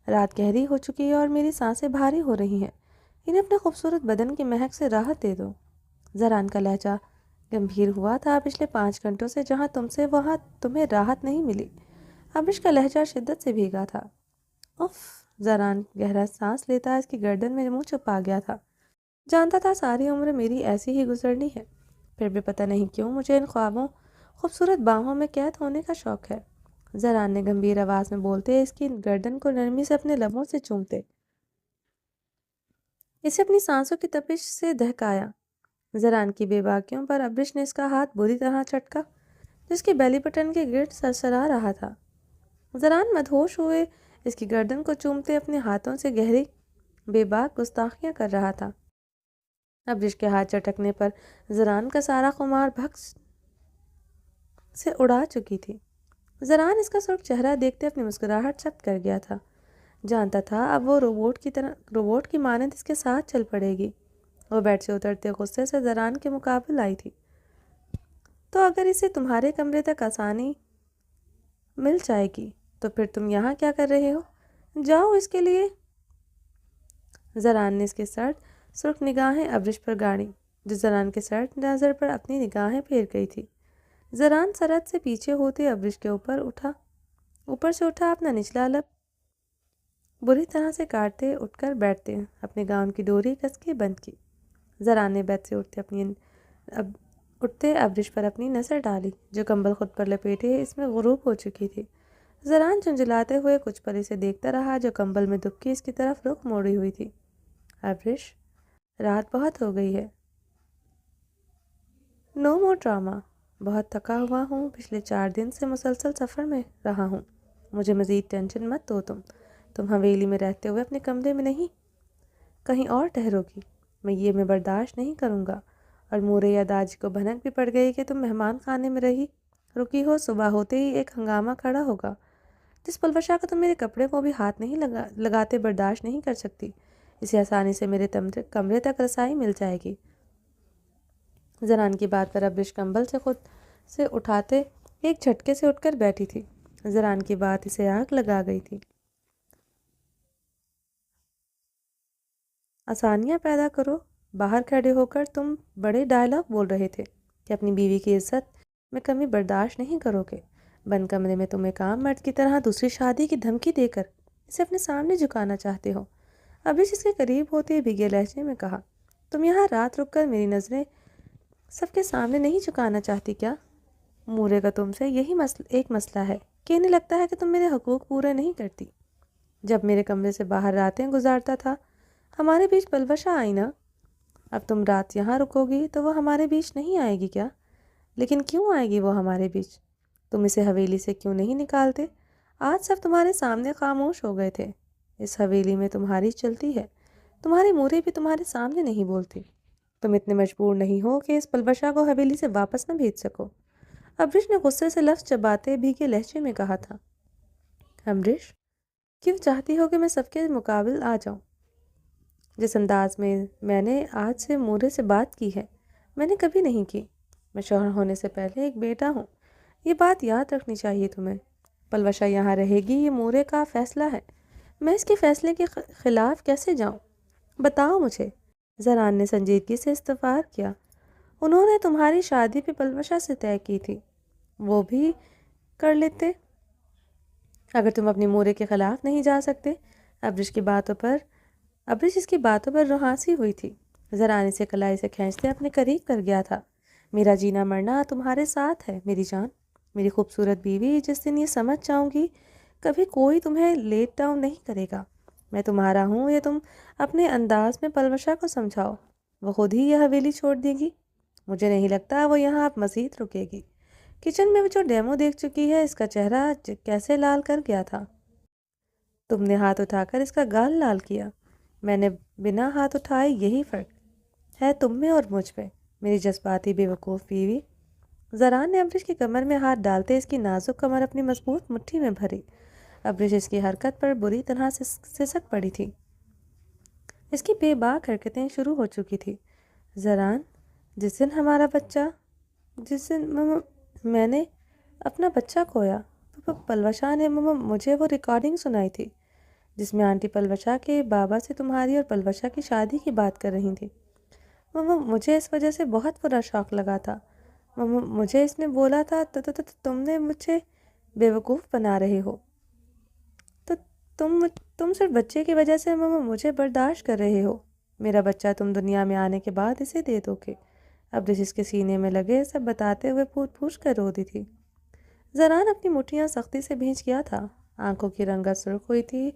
رات گہری ہو چکی ہے اور میری سانسیں بھاری ہو رہی ہیں، انہیں اپنے خوبصورت بدن کی مہک سے راحت دے دو۔ زران کا لہجہ گمبھیر ہوا تھا۔ پچھلے 5 گھنٹوں سے جہاں تم سے وہاں تمہیں راحت نہیں ملی۔ ابرش کا لہجہ شدت سے بھیگا تھا۔ اف، زران گہرا سانس لیتا اس کی گردن میں منہ چھپا گیا تھا۔ جانتا تھا ساری عمر میری ایسی ہی گزرنی ہے، پھر بھی پتہ نہیں کیوں مجھے ان خوبصورت باہوں میں قید ہونے کا شوق ہے۔ زران نے گمبھیر آواز میں بولتے اس کی گردن کو نرمی سے اپنے لبوں سے چومتے اسے اپنی سانسوں کی تپش سے دہکایا۔ زران کی بے باکیوں پر ابرش نے اس کا ہاتھ بری طرح چٹکا جس کے بیلی بٹن کے گرد سرسرا رہا تھا۔ زران مدہوش ہوئے اس کی گردن کو چومتے اپنے ہاتھوں سے گہری بے باک گستاخیاں کر رہا تھا۔ ابرش کے ہاتھ چٹکنے پر زران کا سارا خمار بھکس سے اڑا چکی تھی۔ زران اس کا سرخ چہرہ دیکھتے اپنی مسکراہٹ ثبت کر گیا تھا۔ جانتا تھا اب وہ روبوٹ کی مانند اس کے ساتھ چل پڑے گی۔ وہ بیڈ سے اترتے غصے سے زران کے مقابل آئی تھی۔ تو اگر اسے تمہارے کمرے تک آسانی مل جائے گی تو پھر تم یہاں کیا کر رہے ہو؟ جاؤ اس کے لیے۔ زران نے اس کے سرد سرخ نگاہیں ابرش پر گاڑی جو زران کے سرد نظر پر اپنی نگاہیں پھیر گئی تھی۔ زران سرحد سے پیچھے ہوتے ابرش کے اوپر سے اٹھا اپنا نچلا لب بری طرح سے کاٹتے اٹھ کر بیٹھتے اپنے گاؤن کی ڈوری کس کے بند کی۔ زران نے بیڈ سے اٹھتے ابرش پر اپنی نظر ڈالی جو کمبل خود پر لپیٹے اس میں غروب ہو چکی تھی۔ زران جھنجھلاتے ہوئے کچھ پل اسے دیکھتا رہا جو کمبل میں دبکی اس کی طرف رخ موڑی ہوئی تھی۔ ابرش، رات بہت ہو گئی ہے۔ نو مور ڈراما۔ بہت تھکا ہوا ہوں، پچھلے 4 دن سے مسلسل سفر میں رہا ہوں۔ مجھے مزید ٹینشن مت دو تم حویلی میں رہتے ہوئے اپنے کمرے میں نہیں کہیں اور ٹھہرو گی۔ میں برداشت نہیں کروں گا۔ اور مورے یا داجی کو بھنک بھی پڑ گئی کہ تم مہمان خانے میں رکی ہو۔ صبح ہوتے ہی ایک ہنگامہ کھڑا ہوگا۔ جس پلوشا کو تم میرے کپڑے کو بھی ہاتھ نہیں لگاتے برداشت نہیں کر سکتی، اسے آسانی سے میرے کمرے تک رسائی مل جائے گی۔ زران کی بات پر ابرش کمبل سے خود سے اٹھاتے ایک جھٹکے سے اٹھ کر بیٹھی تھی۔ زران کی بات اسے آگ لگا گئی تھی۔ آسانیاں پیدا کرو۔ باہر کھڑے ہو کر تم بڑے ڈائلاگ بول رہے تھے کہ اپنی بیوی کی عزت میں کمی برداشت نہیں کرو گے۔ بند کمرے میں تم ایک عام مرد کی طرح دوسری شادی کی دھمکی دے کر اسے اپنے سامنے جھکانا چاہتے ہو۔ ابرش اس کے قریب ہوتے بھیگے لہجے میں کہا، تم یہاں رات رک کر میری نظریں سب کے سامنے نہیں جھکانا چاہتی کیا؟ مورے کا تم سے یہی ایک مسئلہ ہے کہ انہیں لگتا ہے کہ تم میرے حقوق پورے نہیں کرتی۔ جب میرے کمرے سے باہر راتیں گزارتا تھا ہمارے بیچ پلوشا آئی نا۔ اب تم رات یہاں رکو گی تو وہ ہمارے بیچ نہیں آئے گی کیا؟ لیکن کیوں آئے گی وہ ہمارے بیچ؟ تم اسے حویلی سے کیوں نہیں نکالتے؟ آج سب تمہارے سامنے خاموش ہو گئے تھے۔ اس حویلی میں تمہاری چلتی ہے، تمہارے مورے بھی تمہارے سامنے نہیں بولتی۔ تم اتنے مجبور نہیں ہو کہ اس پلوشا کو حویلی سے واپس نہ بھیج سکو۔ ابرش نے غصے سے لفظ چباتے بھیگے لہجے میں کہا تھا۔ ابرش، کیوں چاہتی ہو کہ میں سب کے مقابل آ جاؤں؟ جس انداز میں نے آج سے مورے سے بات کی ہے میں نے کبھی نہیں کی۔ میں شوہر ہونے سے پہلے ایک بیٹا ہوں، یہ بات یاد رکھنی چاہیے تمہیں۔ پلوشا یہاں رہے گی، یہ مورے کا فیصلہ ہے، میں اس کے فیصلے کے خلاف کیسے جاؤں؟ بتاؤ مجھے۔ زران نے سنجیدگی سے استفسار کیا۔ انہوں نے تمہاری شادی بھی پلوشا سے طے کی تھی، وہ بھی کر لیتے اگر تم اپنی مورے کے خلاف نہیں جا سکتے۔ ابرش اس کی باتوں پر روحانسی ہوئی تھی۔ زران اسے کلائی سے کھینچتے اپنے قریب کر گیا تھا۔ میرا جینا مرنا تمہارے ساتھ ہے میری جان، میری خوبصورت بیوی۔ جس دن یہ سمجھ جاؤں گی کبھی کوئی تمہیں لیٹ ڈاؤن نہیں کرے گا۔ میں تمہارا ہوں، یہ تم اپنے انداز میں پلوشا کو سمجھاؤ، وہ خود ہی یہ حویلی چھوڑ دے گی۔ مجھے نہیں لگتا وہ یہاں اب مزید رکے گی۔ کچن میں جو ڈیمو دیکھ چکی ہے، اس کا چہرہ کیسے لال کر گیا تھا۔ تم نے ہاتھ اٹھا کر اس کا گال لال کیا، میں نے بنا ہاتھ اٹھائے۔ یہی فرق ہے تم میں اور مجھ میں، میری جذباتی بے وقوف بیوی۔ زران نے ابرش کی کمر میں ہاتھ ڈالتے اس کی نازک کمر اپنی مضبوط مٹھی میں بھری۔ ابرش اس کی حرکت پر بری طرح سے سسک پڑی تھی۔ اس کی بے باک حرکتیں شروع ہو چکی تھی۔ زران، جس دن میں نے اپنا بچہ کھویا، پلوشا نے مجھے وہ ریکارڈنگ سنائی تھی جس میں آنٹی پلوشا کے بابا سے تمہاری اور پلوشا کی شادی کی بات کر رہی تھی۔ مجھے اس وجہ سے بہت برا شوق لگا تھا۔ مجھے اس نے بولا تھا تم نے مجھے بیوقوف بنا رہے ہو، تو تم صرف بچے کی وجہ سے مجھے برداشت کر رہے ہو۔ میرا بچہ تم دنیا میں آنے کے بعد اسے دے دو گے۔ ابرش اس کے سینے میں لگے سب بتاتے ہوئے پھوٹ پھوٹ کر رو دی تھی۔ زران اپنی مٹھیاں سختی سے بھینچ گیا تھا، آنکھوں کی رنگت سرخ ہوئی تھی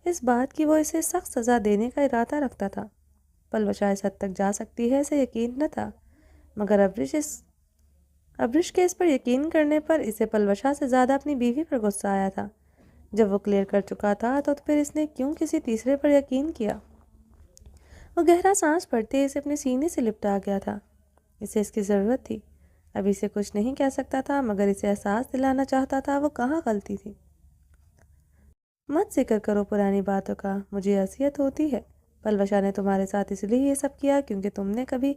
اس بات کی وہ اسے سخت سزا دینے کا ارادہ رکھتا تھا۔ پلوشا اس حد تک جا سکتی ہے اسے یقین نہ تھا، مگر ابرش کے اس پر یقین کرنے پر اسے پلوشا سے زیادہ اپنی بیوی پر غصہ آیا تھا۔ جب وہ کلیئر کر چکا تھا تو پھر اس نے کیوں کسی تیسرے پر یقین کیا؟ وہ گہرا سانس پڑتے اسے اپنے سینے سے لپٹا گیا تھا۔ اسے اس کی ضرورت تھی۔ ابھی سے کچھ نہیں کہہ سکتا تھا مگر اسے احساس دلانا چاہتا تھا وہ کہاں غلطی تھی۔ مت ذکر کرو پرانی باتوں کا، مجھے اذیت ہوتی ہے۔ پلوشا نے تمہارے ساتھ اس لیے یہ سب کیا کیونکہ تم نے کبھی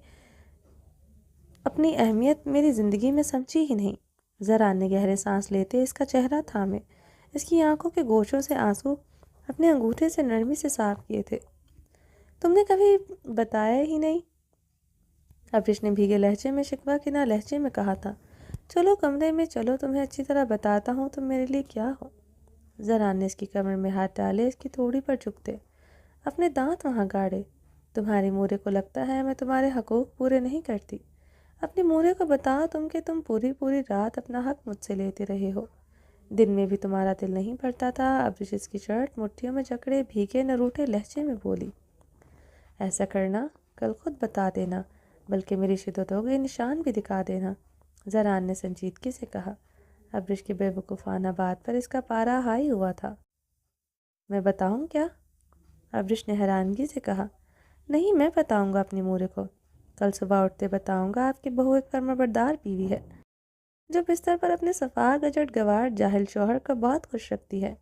اپنی اہمیت میری زندگی میں سمجھی ہی نہیں۔ زران نے گہرے سانس لیتے اس کا چہرہ تھامے اس کی آنکھوں کے گوشوں سے آنسو اپنے انگوٹھے سے نرمی سے صاف کیے تھے۔ تم نے کبھی بتایا ہی نہیں۔ ابرش نے بھیگے لہجے میں شکوہ کے نہ لہجے میں کہا تھا۔ چلو کمرے میں چلو، تمہیں اچھی طرح بتاتا ہوں تم میرے لیے کیا ہو۔ زران نے اس کی کمر میں ہاتھ ڈالے اس کی تھوڑی پر جھکتے اپنے دانت وہاں گاڑے۔ تمہاری مورے کو لگتا ہے میں تمہارے حقوق پورے نہیں کرتی۔ اپنی مورے کو بتاؤ کہ تم پوری رات اپنا حق مجھ سے لیتے رہے ہو۔ دن میں بھی تمہارا دل نہیں بھرتا تھا؟ ابرش اس کی شرٹ مٹھیوں میں جکڑے بھیگے نروٹھے لہجے میں بولی۔ ایسا کرنا، کل خود بتا دینا، بلکہ میری شدت ہو گئی نشان بھی دکھا دینا، زران نے سنجیدگی سے کہا۔ ابرش کی بے وقوفانہ بات پر اس کا پارا ہائی ہوا تھا۔ میں بتاؤں کیا؟ ابرش نے حیرانگی سے کہا۔ نہیں، میں بتاؤں گا اپنی مورے کو، کل صبح اٹھتے بتاؤں گا آپ کی بہو ایک فرمانبردار بیوی ہے، جو بستر پر اپنے صفا گجٹ گوار جاہل شوہر کو بہت خوش رکھتی ہے۔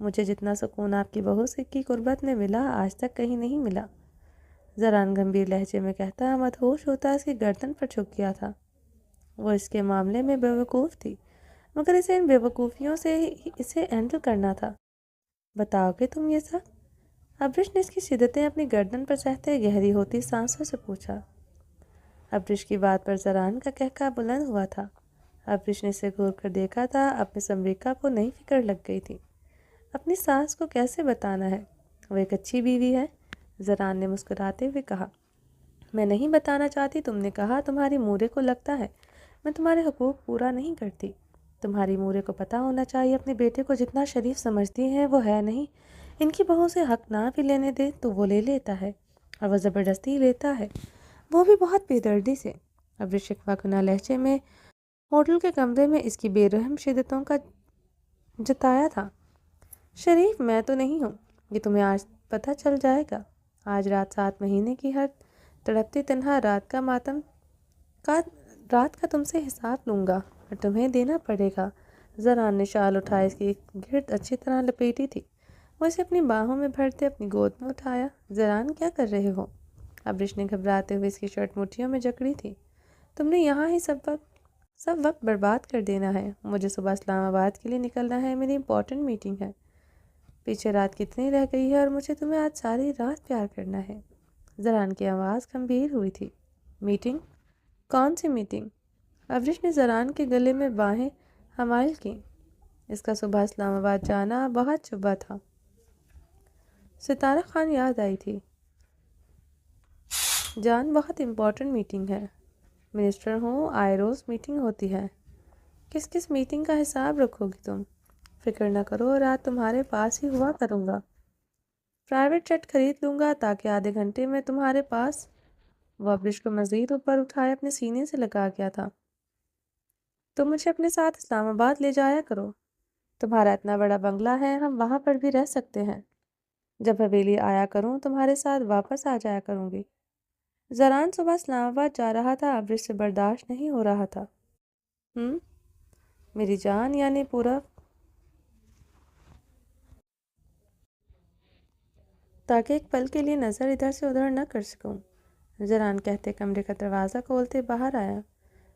مجھے جتنا سکون آپ کی بہو سے کی قربت میں ملا آج تک کہیں نہیں ملا۔ زران گمبھیر لہجے میں کہتا مدہوش ہوتا اس کی گردن پر جھک گیا تھا۔ وہ اس کے معاملے میں بیوقوف تھی، مگر اسے ان بیوقوفیوں سے اسے ہینڈل کرنا تھا۔ بتاؤ گے تم یہ سب؟ ابرش نے اس کی شدتیں اپنی گردن پر سہتے گہری ہوتی سانسوں سے پوچھا۔ ابرش کی بات پر زران کا کہکہ بلند ہوا تھا۔ ابرش نے اسے گھور کر دیکھا تھا، اپنے امریکہ کو نئی فکر لگ گئی تھی۔ اپنی ساس کو کیسے بتانا ہے؟ وہ ایک اچھی بیوی ہے، زران نے مسکراتے ہوئے کہا۔ میں نہیں بتانا چاہتی، تم نے کہا تمہاری مورے کو لگتا ہے میں تمہارے حقوق پورا نہیں کرتی۔ تمہاری مورے کو پتہ ہونا چاہیے اپنے بیٹے کو جتنا شریف سمجھتی ہیں وہ ہے نہیں۔ ان کی بہو سے حق نہ بھی لینے دے تو وہ لے لیتا ہے، اور وہ زبردستی لیتا ہے، وہ بھی بہت بے دردی سے۔ ابرش شکوہ کناں لہجے میں ہوٹل کے کمرے میں اس کی بے رحم شدتوں کا جتایا تھا۔ شریف میں تو نہیں ہوں، یہ تمہیں آج پتہ چل جائے گا۔ آج رات 7 مہینے کی ہر تڑپتی تنہا رات کا تم سے حساب لوں گا، اور تمہیں دینا پڑے گا۔ زران نے شال اٹھائے اس کی گرد اچھی طرح لپیٹی تھی۔ وہ اسے اپنی باہوں میں بھرتے اپنی گود میں اٹھایا۔ زران کیا کر رہے ہو؟ ابرش نے گھبراتے ہوئے اس کی شرٹ مٹھیوں میں جکڑی تھی۔ تم نے یہاں ہی سب وقت برباد کر دینا ہے، مجھے صبح اسلام آباد کے لیے نکلنا ہے، میری امپورٹنٹ میٹنگ ہے۔ پیچھے رات کتنی رہ گئی ہے، اور مجھے تمہیں آج ساری رات پیار کرنا ہے۔ زران کی آواز گمبھیر ہوئی تھی۔ میٹنگ؟ کون سی میٹنگ؟ ابرش نے زران کے گلے میں باہیں حمائل کیں۔ اس کا صبح اسلام آباد جانا بہت چبھا تھا۔ ستارہ خان یاد آئی تھی۔ جان، بہت امپورٹنٹ میٹنگ ہے، منسٹر ہوں، آئے روز میٹنگ ہوتی ہے۔ کس میٹنگ کا حساب رکھو گی تم؟ فکر نہ کرو، رات تمہارے پاس ہی ہوا کروں گا۔ پرائیویٹ جیٹ خرید لوں گا تاکہ آدھے گھنٹے میں تمہارے پاس۔ وہ ابرش کو مزید اوپر اٹھائے اپنے سینے سے لگا گیا تھا۔ تم مجھے اپنے ساتھ اسلام آباد لے جایا کرو، تمہارا اتنا بڑا بنگلہ ہے، ہم وہاں پر بھی رہ سکتے ہیں۔ جب حویلی آیا کروں تمہارے ساتھ واپس آ جایا کروں گی۔ زران صبح اسلام آباد جا رہا تھا، ابرش سے برداشت نہیں ہو رہا تھا۔ میری جان، یعنی پورا، تاکہ ایک پل کے لیے نظر ادھر سے ادھر نہ کر سکوں، زران کہتے کمرے کا دروازہ کھولتے باہر آیا۔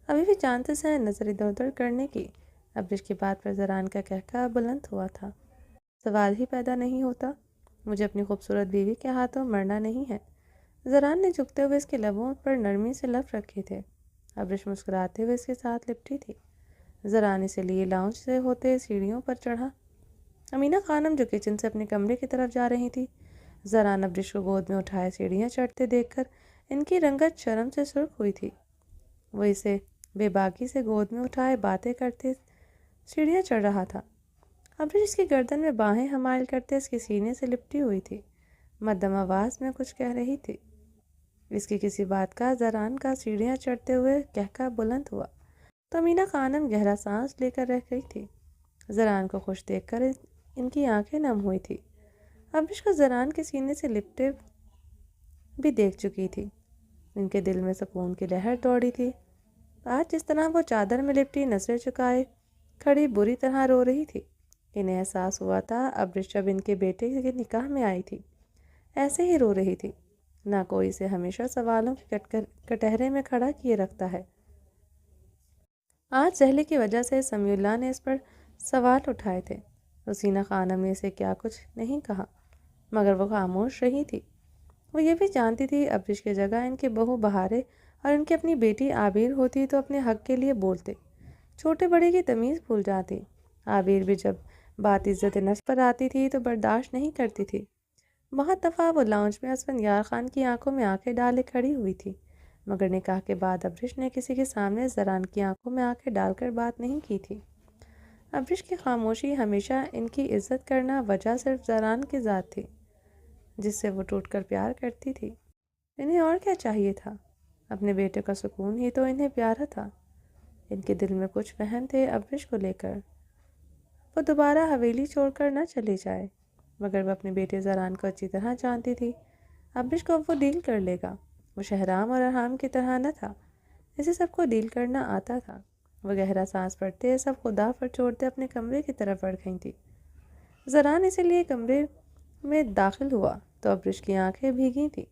ابھی بھی جانتے سے نظر ادھر ادھر کرنے کی۔ ابرش کی بات پر زران کا کہکہ بلند ہوا تھا۔ سوال ہی پیدا نہیں ہوتا، مجھے اپنی خوبصورت بیوی کے ہاتھوں مرنا نہیں ہے۔ زران نے جھکتے ہوئے اس کے لبوں پر نرمی سے لب رکھے تھے۔ ابرش مسکراتے ہوئے اس کے ساتھ لپٹی تھی۔ زران اسے لیے لاؤنج سے ہوتے سیڑھیوں پر چڑھا۔ امینہ خانم جو کچن سے اپنے کمرے کی طرف جا رہی تھی، زران ابرش کو گود میں اٹھائے سیڑھیاں چڑھتے دیکھ کر ان کی رنگت شرم سے سرخ ہوئی تھی۔ وہ اسے بے باکی سے گود میں اٹھائے باتیں کرتے سیڑھیاں چڑھ رہا تھا۔ ابرش اس کی گردن میں باہیں حمائل کرتے اس کے سینے سے لپٹی ہوئی تھی، مدھم آواز میں کچھ کہہ رہی تھی۔ اس کی کسی بات کا زران کا سیڑھیاں چڑھتے ہوئے کہکہ بلند ہوا تو امینہ خانم گہرا سانس لے کر رہ گئی تھی۔ زران کو خوش دیکھ کر ان کی آنکھیں نم ہوئی تھی۔ ابرش کو زران کے سینے سے لپٹے بھی دیکھ چکی تھی۔ ان کے دل میں سکون کی لہر دوڑی تھی۔ آج جس طرح وہ چادر میں لپٹی نظریں چکائے کھڑی بری طرح رو رہی تھی، انہیں احساس ہوا تھا ابرش جب ان کے بیٹے کے نکاح میں آئی تھی ایسے ہی رو رہی تھی۔ نہ کوئی اسے ہمیشہ سوالوں کے کٹہرے میں کھڑا کیے رکھتا ہے۔ آج زہلے کی وجہ سے سمیع اللہ نے اس پر سوال اٹھائے تھے۔ حسینہ خانم نے اسے کیا کچھ نہیں کہا، مگر وہ خاموش رہی تھی۔ وہ یہ بھی جانتی تھی ابرش کی جگہ ان کی بہو بہارے اور ان کی اپنی بیٹی عابر ہوتی تو اپنے حق کے لیے بولتے، چھوٹے بڑے کی تمیز بھول جاتی۔ عابر بھی جب بات عزت نفس پر آتی تھی تو برداشت نہیں کرتی تھی۔ بہت دفعہ وہ لاؤنج میں اسفندیار خان کی آنکھوں میں آنکھیں ڈالے کھڑی ہوئی تھی، مگر نکاح کے بعد ابرش نے کسی کے سامنے زران کی آنکھوں میں آنکھیں ڈال کر بات نہیں کی تھی۔ ابرش کی خاموشی ہمیشہ ان کی عزت کرنا وجہ صرف زاران کی ذات تھی، جس سے وہ ٹوٹ کر پیار کرتی تھی۔ انہیں اور کیا چاہیے تھا؟ اپنے بیٹے کا سکون ہی تو انہیں پیارا تھا۔ ان کے دل میں کچھ وہم تھے ابرش کو لے کر۔ وہ دوبارہ حویلی چھوڑ کر نہ چلی جائے، مگر وہ اپنے بیٹے زاران کو اچھی طرح جانتی تھی۔ ابرش کو وہ ڈیل کر لے گا۔ وہ شہرام اور ارحام کی طرح نہ تھا، اسے سب کو ڈیل کرنا آتا تھا۔ وہ گہرا سانس پڑتے سب خدا پر چھوڑتے اپنے کمرے کی طرف بڑھ گئی تھی۔ زاران اسی لیے کمرے میں داخل ہوا تو ابرش کی آنکھیں بھیگی تھیں۔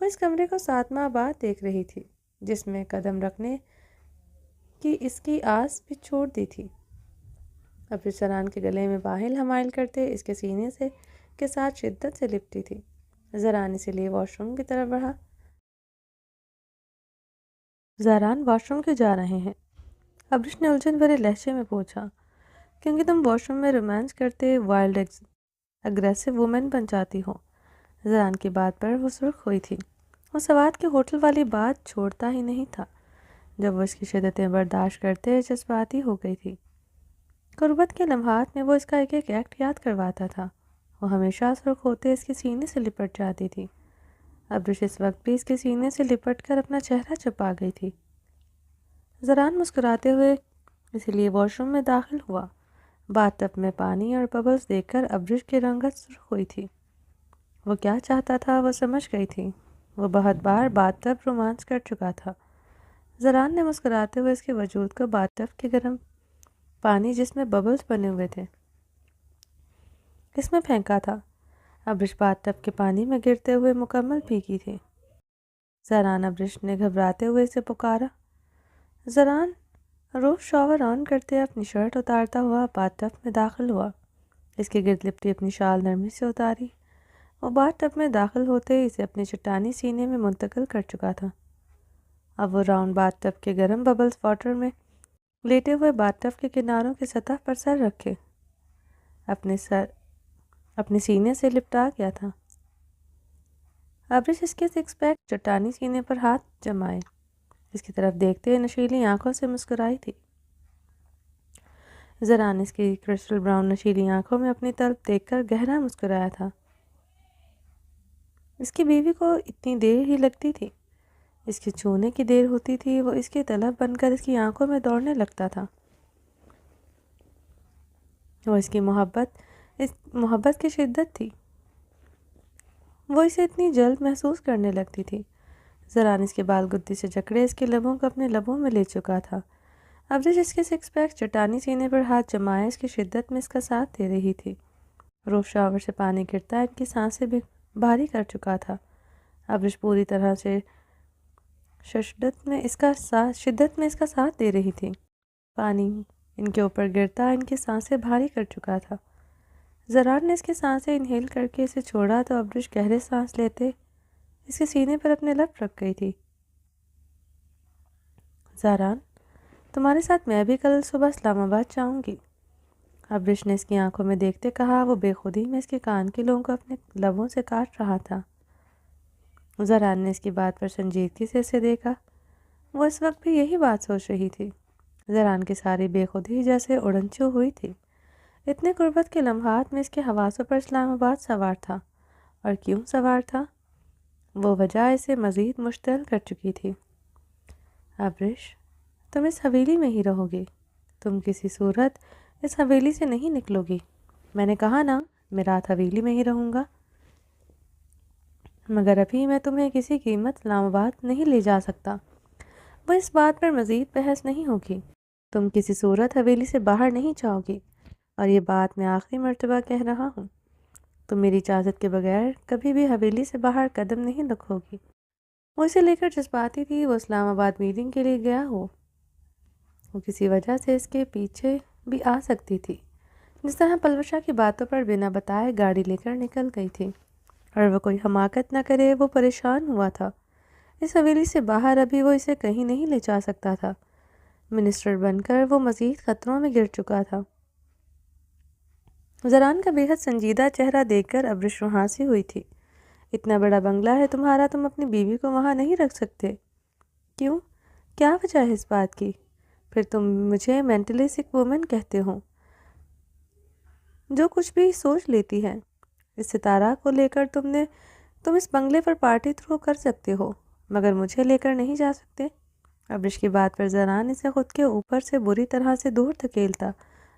وہ اس کمرے کو 7 ماہ بعد دیکھ رہی تھی، جس میں قدم رکھنے کی اس کی آس بھی چھوڑ دی تھی۔ ابرش زاران کے گلے میں باہل حمائل کرتے اس کے سینے سے کے ساتھ شدت سے لپٹی تھی۔ زاران اسی لیے واش روم کی طرف بڑھا۔ زاران واش روم کیوں جا رہے ہیں؟ ابرش نے الجھن بھرے لہجے میں پوچھا۔ کیونکہ تم واش روم میں رومانس کرتے وائلڈ اگریسو وومن بن جاتی ہو۔ زاران کی بات پر وہ سرخ ہوئی تھی۔ وہ سوات کے ہوٹل والی بات چھوڑتا ہی نہیں تھا۔ جب وہ اس کی شدتیں برداشت کرتے جذباتی ہو گئی تھی۔ قربت کے لمحات میں وہ اس کا ایک ایک ایکٹ یاد کرواتا تھا۔ وہ ہمیشہ سرخ ہوتے اس کے سینے سے لپٹ جاتی تھی۔ ابرش اس وقت بھی اس کے سینے سے لپٹ کر اپنا چہرہ چھپا گئی تھی۔ زاران مسکراتے ہوئے اسی لیے واش روم میں داخل ہوا۔ باتھ ٹب میں پانی اور ببلز دیکھ کر ابرش کی رنگت سرخ ہوئی تھی۔ وہ کیا چاہتا تھا وہ سمجھ گئی تھی۔ وہ بہت بار باتھ ٹب رومانس کر چکا تھا۔ زاران نے مسکراتے ہوئے اس کے وجود کو باتھ ٹب کے گرم پانی جس میں ببلز بنے ہوئے تھے اس میں پھینکا تھا۔ ابرش باتھ ٹب کے پانی میں گرتے ہوئے مکمل بھیگی تھی۔ زاران، ابرش نے گھبراتے ہوئے اسے پکارا۔ زاران روف شاور آن کرتے اپنی شرٹ اتارتا ہوا باتھ ٹب میں داخل ہوا۔ اس کے گرد لپٹی اپنی شال نرمی سے اتاری۔ وہ باتھ ٹب میں داخل ہوتے اسے اپنے چٹانی سینے میں منتقل کر چکا تھا۔ اب وہ راؤنڈ باتھ ٹب کے گرم ببلز واٹر میں لیٹے ہوئے باتھ ٹب کے کناروں کی سطح پر سر رکھے اپنے سینے سے لپٹا گیا تھا۔ ابرش اس کے سکس پیک چٹانی سینے پر ہاتھ جمائے اس کی طرف دیکھتے نشیلی آنکھوں سے مسکرائی تھی۔ زاران اس کی کرسٹل براؤن نشیلی آنکھوں میں اپنی طرف دیکھ کر گہرا مسکرایا تھا۔ اس کی بیوی کو اتنی دیر ہی لگتی تھی۔ اس کی چھونے کی دیر ہوتی تھی، وہ اس کی طلب بن کر اس کی آنکھوں میں دوڑنے لگتا تھا۔ وہ اس کی محبت کی شدت تھی۔ وہ اسے اتنی جلد محسوس کرنے لگتی تھی۔ زاران اس کے بال گدی سے جکڑے اس کے لبوں کو اپنے لبوں میں لے چکا تھا۔ ابرش اس کے سکس پیک چٹانی سینے پر ہاتھ جمائے اس کی شدت میں اس کا ساتھ دے رہی تھی۔ روف شاور سے پانی گرتا ان کی سانسیں بھی بھاری کر چکا تھا۔ ابرش پوری طرح سے شدت میں اس کا ساتھ دے رہی تھی۔ پانی ان کے اوپر گرتا ان کی سانسیں بھاری کر چکا تھا۔ زاران نے اس کی سانسیں انہیل کر کے اسے چھوڑا تو ابرش گہرے سانس لیتے اس کے سینے پر اپنے لب رکھ گئی تھی۔ زاران، تمہارے ساتھ میں بھی کل صبح اسلام آباد جاؤں گی، ابرش نے اس کی آنکھوں میں دیکھتے کہا۔ وہ بے خودی میں اس کے کان کے لوگوں کو اپنے لبوں سے کاٹ رہا تھا۔ زاران نے اس کی بات پر سنجیدگی سے اسے دیکھا۔ وہ اس وقت بھی یہی بات سوچ رہی تھی۔ زاران کی ساری بے خودی جیسے اڑنچو ہوئی تھی۔ اتنے قربت کے لمحات میں اس کے حواسوں پر اسلام آباد سوار تھا، اور کیوں سوار تھا؟ وہ وجہ اسے مزید مشتعل کر چکی تھی۔ ابرش، تم اس حویلی میں ہی رہو گی، تم کسی صورت اس حویلی سے نہیں نکلو گی۔ میں نے کہا نا، میں رات حویلی میں ہی رہوں گا، مگر ابھی میں تمہیں کسی قیمت اسلام آباد نہیں لے جا سکتا۔ وہ اس بات پر مزید بحث نہیں ہوگی۔ تم کسی صورت حویلی سے باہر نہیں جاؤ گی، اور یہ بات میں آخری مرتبہ کہہ رہا ہوں۔ تم میری اجازت کے بغیر کبھی بھی حویلی سے باہر قدم نہیں رکھو گی۔ وہ اسے لے کر جذباتی تھی۔ وہ اسلام آباد میٹنگ کے لیے گیا ہو، وہ کسی وجہ سے اس کے پیچھے بھی آ سکتی تھی، جس طرح پلوشا کی باتوں پر بنا بتائے گاڑی لے کر نکل گئی تھی، اور وہ کوئی حماقت نہ کرے۔ وہ پریشان ہوا تھا۔ اس حویلی سے باہر ابھی وہ اسے کہیں نہیں لے جا سکتا تھا۔ منسٹر بن کر وہ مزید خطروں میں گر چکا تھا۔ زاران کا بے حد سنجیدہ چہرہ دیکھ کر ابرش روحانسی ہوئی تھی۔ اتنا بڑا بنگلہ ہے تمہارا، تم اپنی بیوی کو وہاں نہیں رکھ سکتے؟ کیوں؟ کیا وجہ ہے اس بات کی؟ پھر تم مجھے مینٹلی سک وومن کہتے ہو جو کچھ بھی سوچ لیتی ہے۔ اس ستارہ کو لے کر تم اس بنگلے پر پارٹی تھرو کر سکتے ہو مگر مجھے لے کر نہیں جا سکتے۔ ابرش کی بات پر زران اسے خود کے اوپر سے بری طرح سے دور دھکیلتا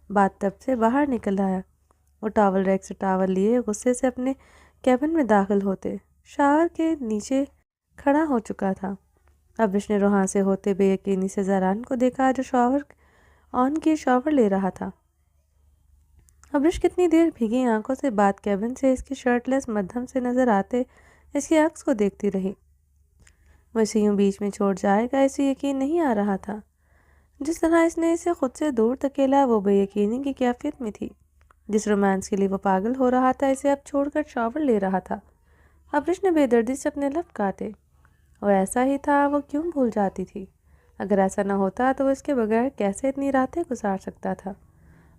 بات تب سے باہر نکل آیا۔ وہ ٹاول ریک سے ٹاول لیے غصے سے اپنے کیبن میں داخل ہوتے شاور کے نیچے کھڑا ہو چکا تھا۔ ابرش نے روحاں سے ہوتے بے یقینی سے زران کو دیکھا جو شاور لے رہا تھا۔ ابرش کتنی دیر بھیگی آنکھوں سے بات کیبن سے اس کے شرٹ لیس مدھم سے نظر آتے اس کے عکس کو دیکھتی رہی۔ وہ اسے یوں بیچ میں چھوڑ جائے گا اسے یقین نہیں آ رہا تھا۔ جس طرح اس نے اسے خود سے دور دھکیلا وہ بے یقینی کی کیفیت میں تھی۔ جس رومانس کے لیے وہ پاگل ہو رہا تھا اسے اب چھوڑ کر شاور لے رہا تھا۔ ابرش نے بے دردی سے اپنے لب کاٹے۔ وہ ایسا ہی تھا، وہ کیوں بھول جاتی تھی؟ اگر ایسا نہ ہوتا تو وہ اس کے بغیر کیسے اتنی راتیں گزار سکتا تھا؟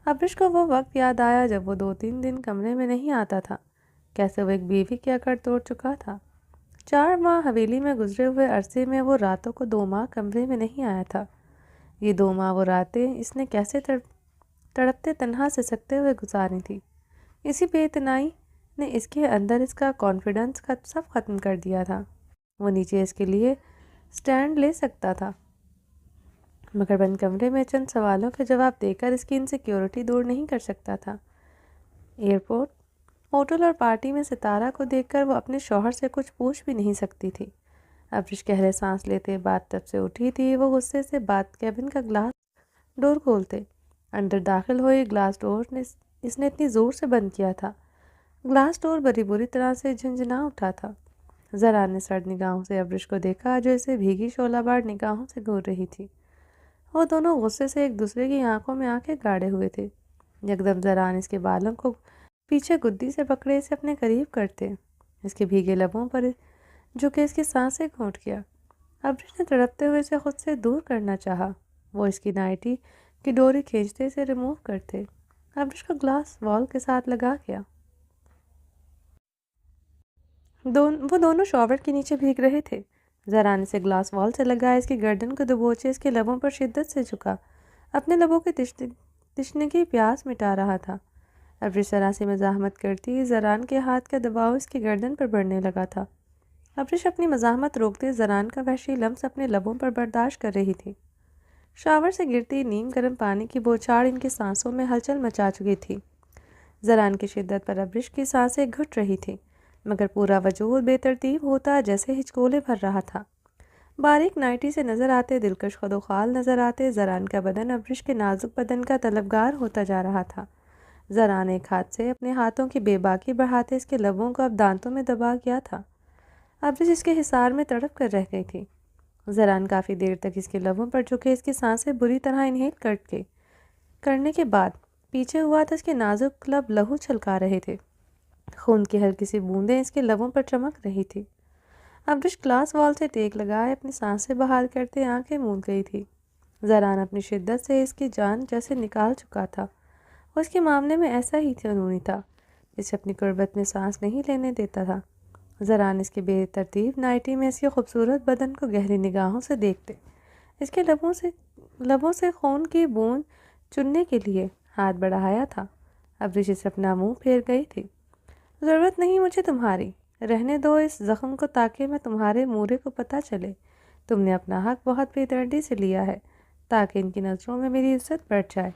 ابرش کو وہ وقت یاد آیا جب وہ 2-3 دن کمرے میں نہیں آتا تھا، کیسے وہ ایک بیوی کے اکڑ توڑ چکا تھا۔ 4 ماہ حویلی میں گزرے ہوئے عرصے میں وہ راتوں کو 2 ماہ کمرے میں نہیں آیا تھا۔ یہ 2 ماہ وہ راتیں اس نے کیسے تڑپتے تنہا سے سکتے ہوئے گزاری تھی۔ اسی بے اتنائی نے اس کے اندر اس کا کانفیڈنس سب ختم کر دیا تھا۔ وہ نیچے اس کے لیے سٹینڈ لے سکتا تھا مگر بند کمرے میں چند سوالوں کے جواب دے کر اس کی انسیکیورٹی دور نہیں کر سکتا تھا۔ ایئرپورٹ، ہوٹل اور پارٹی میں ستارہ کو دیکھ کر وہ اپنے شوہر سے کچھ پوچھ بھی نہیں سکتی تھی۔ ابرش گہرے سانس لیتے بات تب سے اٹھی تھی۔ وہ غصے سے بات کیبن کا گلاس ڈور کھولتے اندر داخل ہوئی۔ گلاس ڈور اس نے اتنی زور سے بند کیا تھا گلاس ڈور بری طرح سے جھنجھنا اٹھا تھا۔ زران نے سرد نگاہوں سے ابرش کو دیکھا جو اسے بھیگی شعلہ بار نگاہوں سے گھور رہی تھی۔ وہ دونوں غصے سے ایک دوسرے کی آنکھوں میں آنکھیں گاڑے ہوئے تھے۔ یکدم زران اس کے بالوں کو پیچھے گدی سے پکڑے اسے اپنے قریب کرتے اس کے بھیگے لبوں پر جھکے اس کی سانسیں گھونٹ گیا۔ ابرش نے تڑپتے ہوئے اسے خود سے دور کرنا چاہا۔ وہ اس کی نائٹی کی ڈوری کھینچتے اسے ریموو کرتے۔ ابرش کا گلاس وال کے ساتھ لگا گیا۔ وہ دونوں شاور کے نیچے بھیگ رہے تھے۔ زران اسے گلاس وال سے لگا اس کی گردن کو دبوچے اس کے لبوں پر شدت سے جھکا اپنے لبوں کی تشنگی پیاس مٹا رہا تھا۔ ابرش ذرا سی مزاحمت کرتی زران کے ہاتھ کا دباؤ اس کی گردن پر بڑھنے لگا تھا۔ ابرش اپنی مزاحمت روکتے زران کا وحشی لمس اپنے لبوں پر برداشت کر رہی تھی۔ شاور سے گرتی نیم گرم پانی کی بوچھاڑ ان کی سانسوں میں ہلچل مچا چکی تھی۔ زران کی شدت پر ابرش کی سانسیں گھٹ رہی تھیں مگر پورا وجود بے ترتیب ہوتا جیسے ہچکولے بھر رہا تھا۔ باریک نائٹی سے نظر آتے دلکش خد و خال نظر آتے زران کا بدن ابرش کے نازک بدن کا طلبگار ہوتا جا رہا تھا۔ زران ایک ہاتھ سے اپنے ہاتھوں کی بے باکی بڑھاتے اس کے لبوں کو اب دانتوں میں دبا گیا تھا۔ ابرش اس کے حصار میں تڑپ کر رہ گئی تھی۔ زران کافی دیر تک اس کے لبوں پر جھکے اس کی سانسیں بری طرح انہیل کرنے کے بعد پیچھے ہوا تھا اس کے نازک لب لہو چھلکا رہے تھے۔ خون کی ہلکی سی بوندیں اس کے لبوں پر چمک رہی تھی۔ ابرش گلاس وال سے ٹیک لگائے اپنی سانسیں بحال کرتے آنکھیں موند گئی تھی۔ زران اپنی شدت سے اس کی جان جیسے نکال چکا تھا۔ وہ اس کے معاملے میں ایسا ہی جنونی تھا، اسے اپنی قربت میں سانس نہیں لینے دیتا تھا۔ زران اس کے بے ترتیب نائٹی میں اس کے خوبصورت بدن کو گہری نگاہوں سے دیکھتے اس کے لبوں سے خون کی بوند چننے کے لیے ہاتھ بڑھایا تھا۔ ابرش اسے اپنا منہ پھیر گئی تھی۔ ضرورت نہیں مجھے تمہاری، رہنے دو اس زخم کو تاکہ میں تمہارے مورے کو پتہ چلے تم نے اپنا حق بہت بے دردی سے لیا ہے تاکہ ان کی نظروں میں میری عزت بڑھ جائے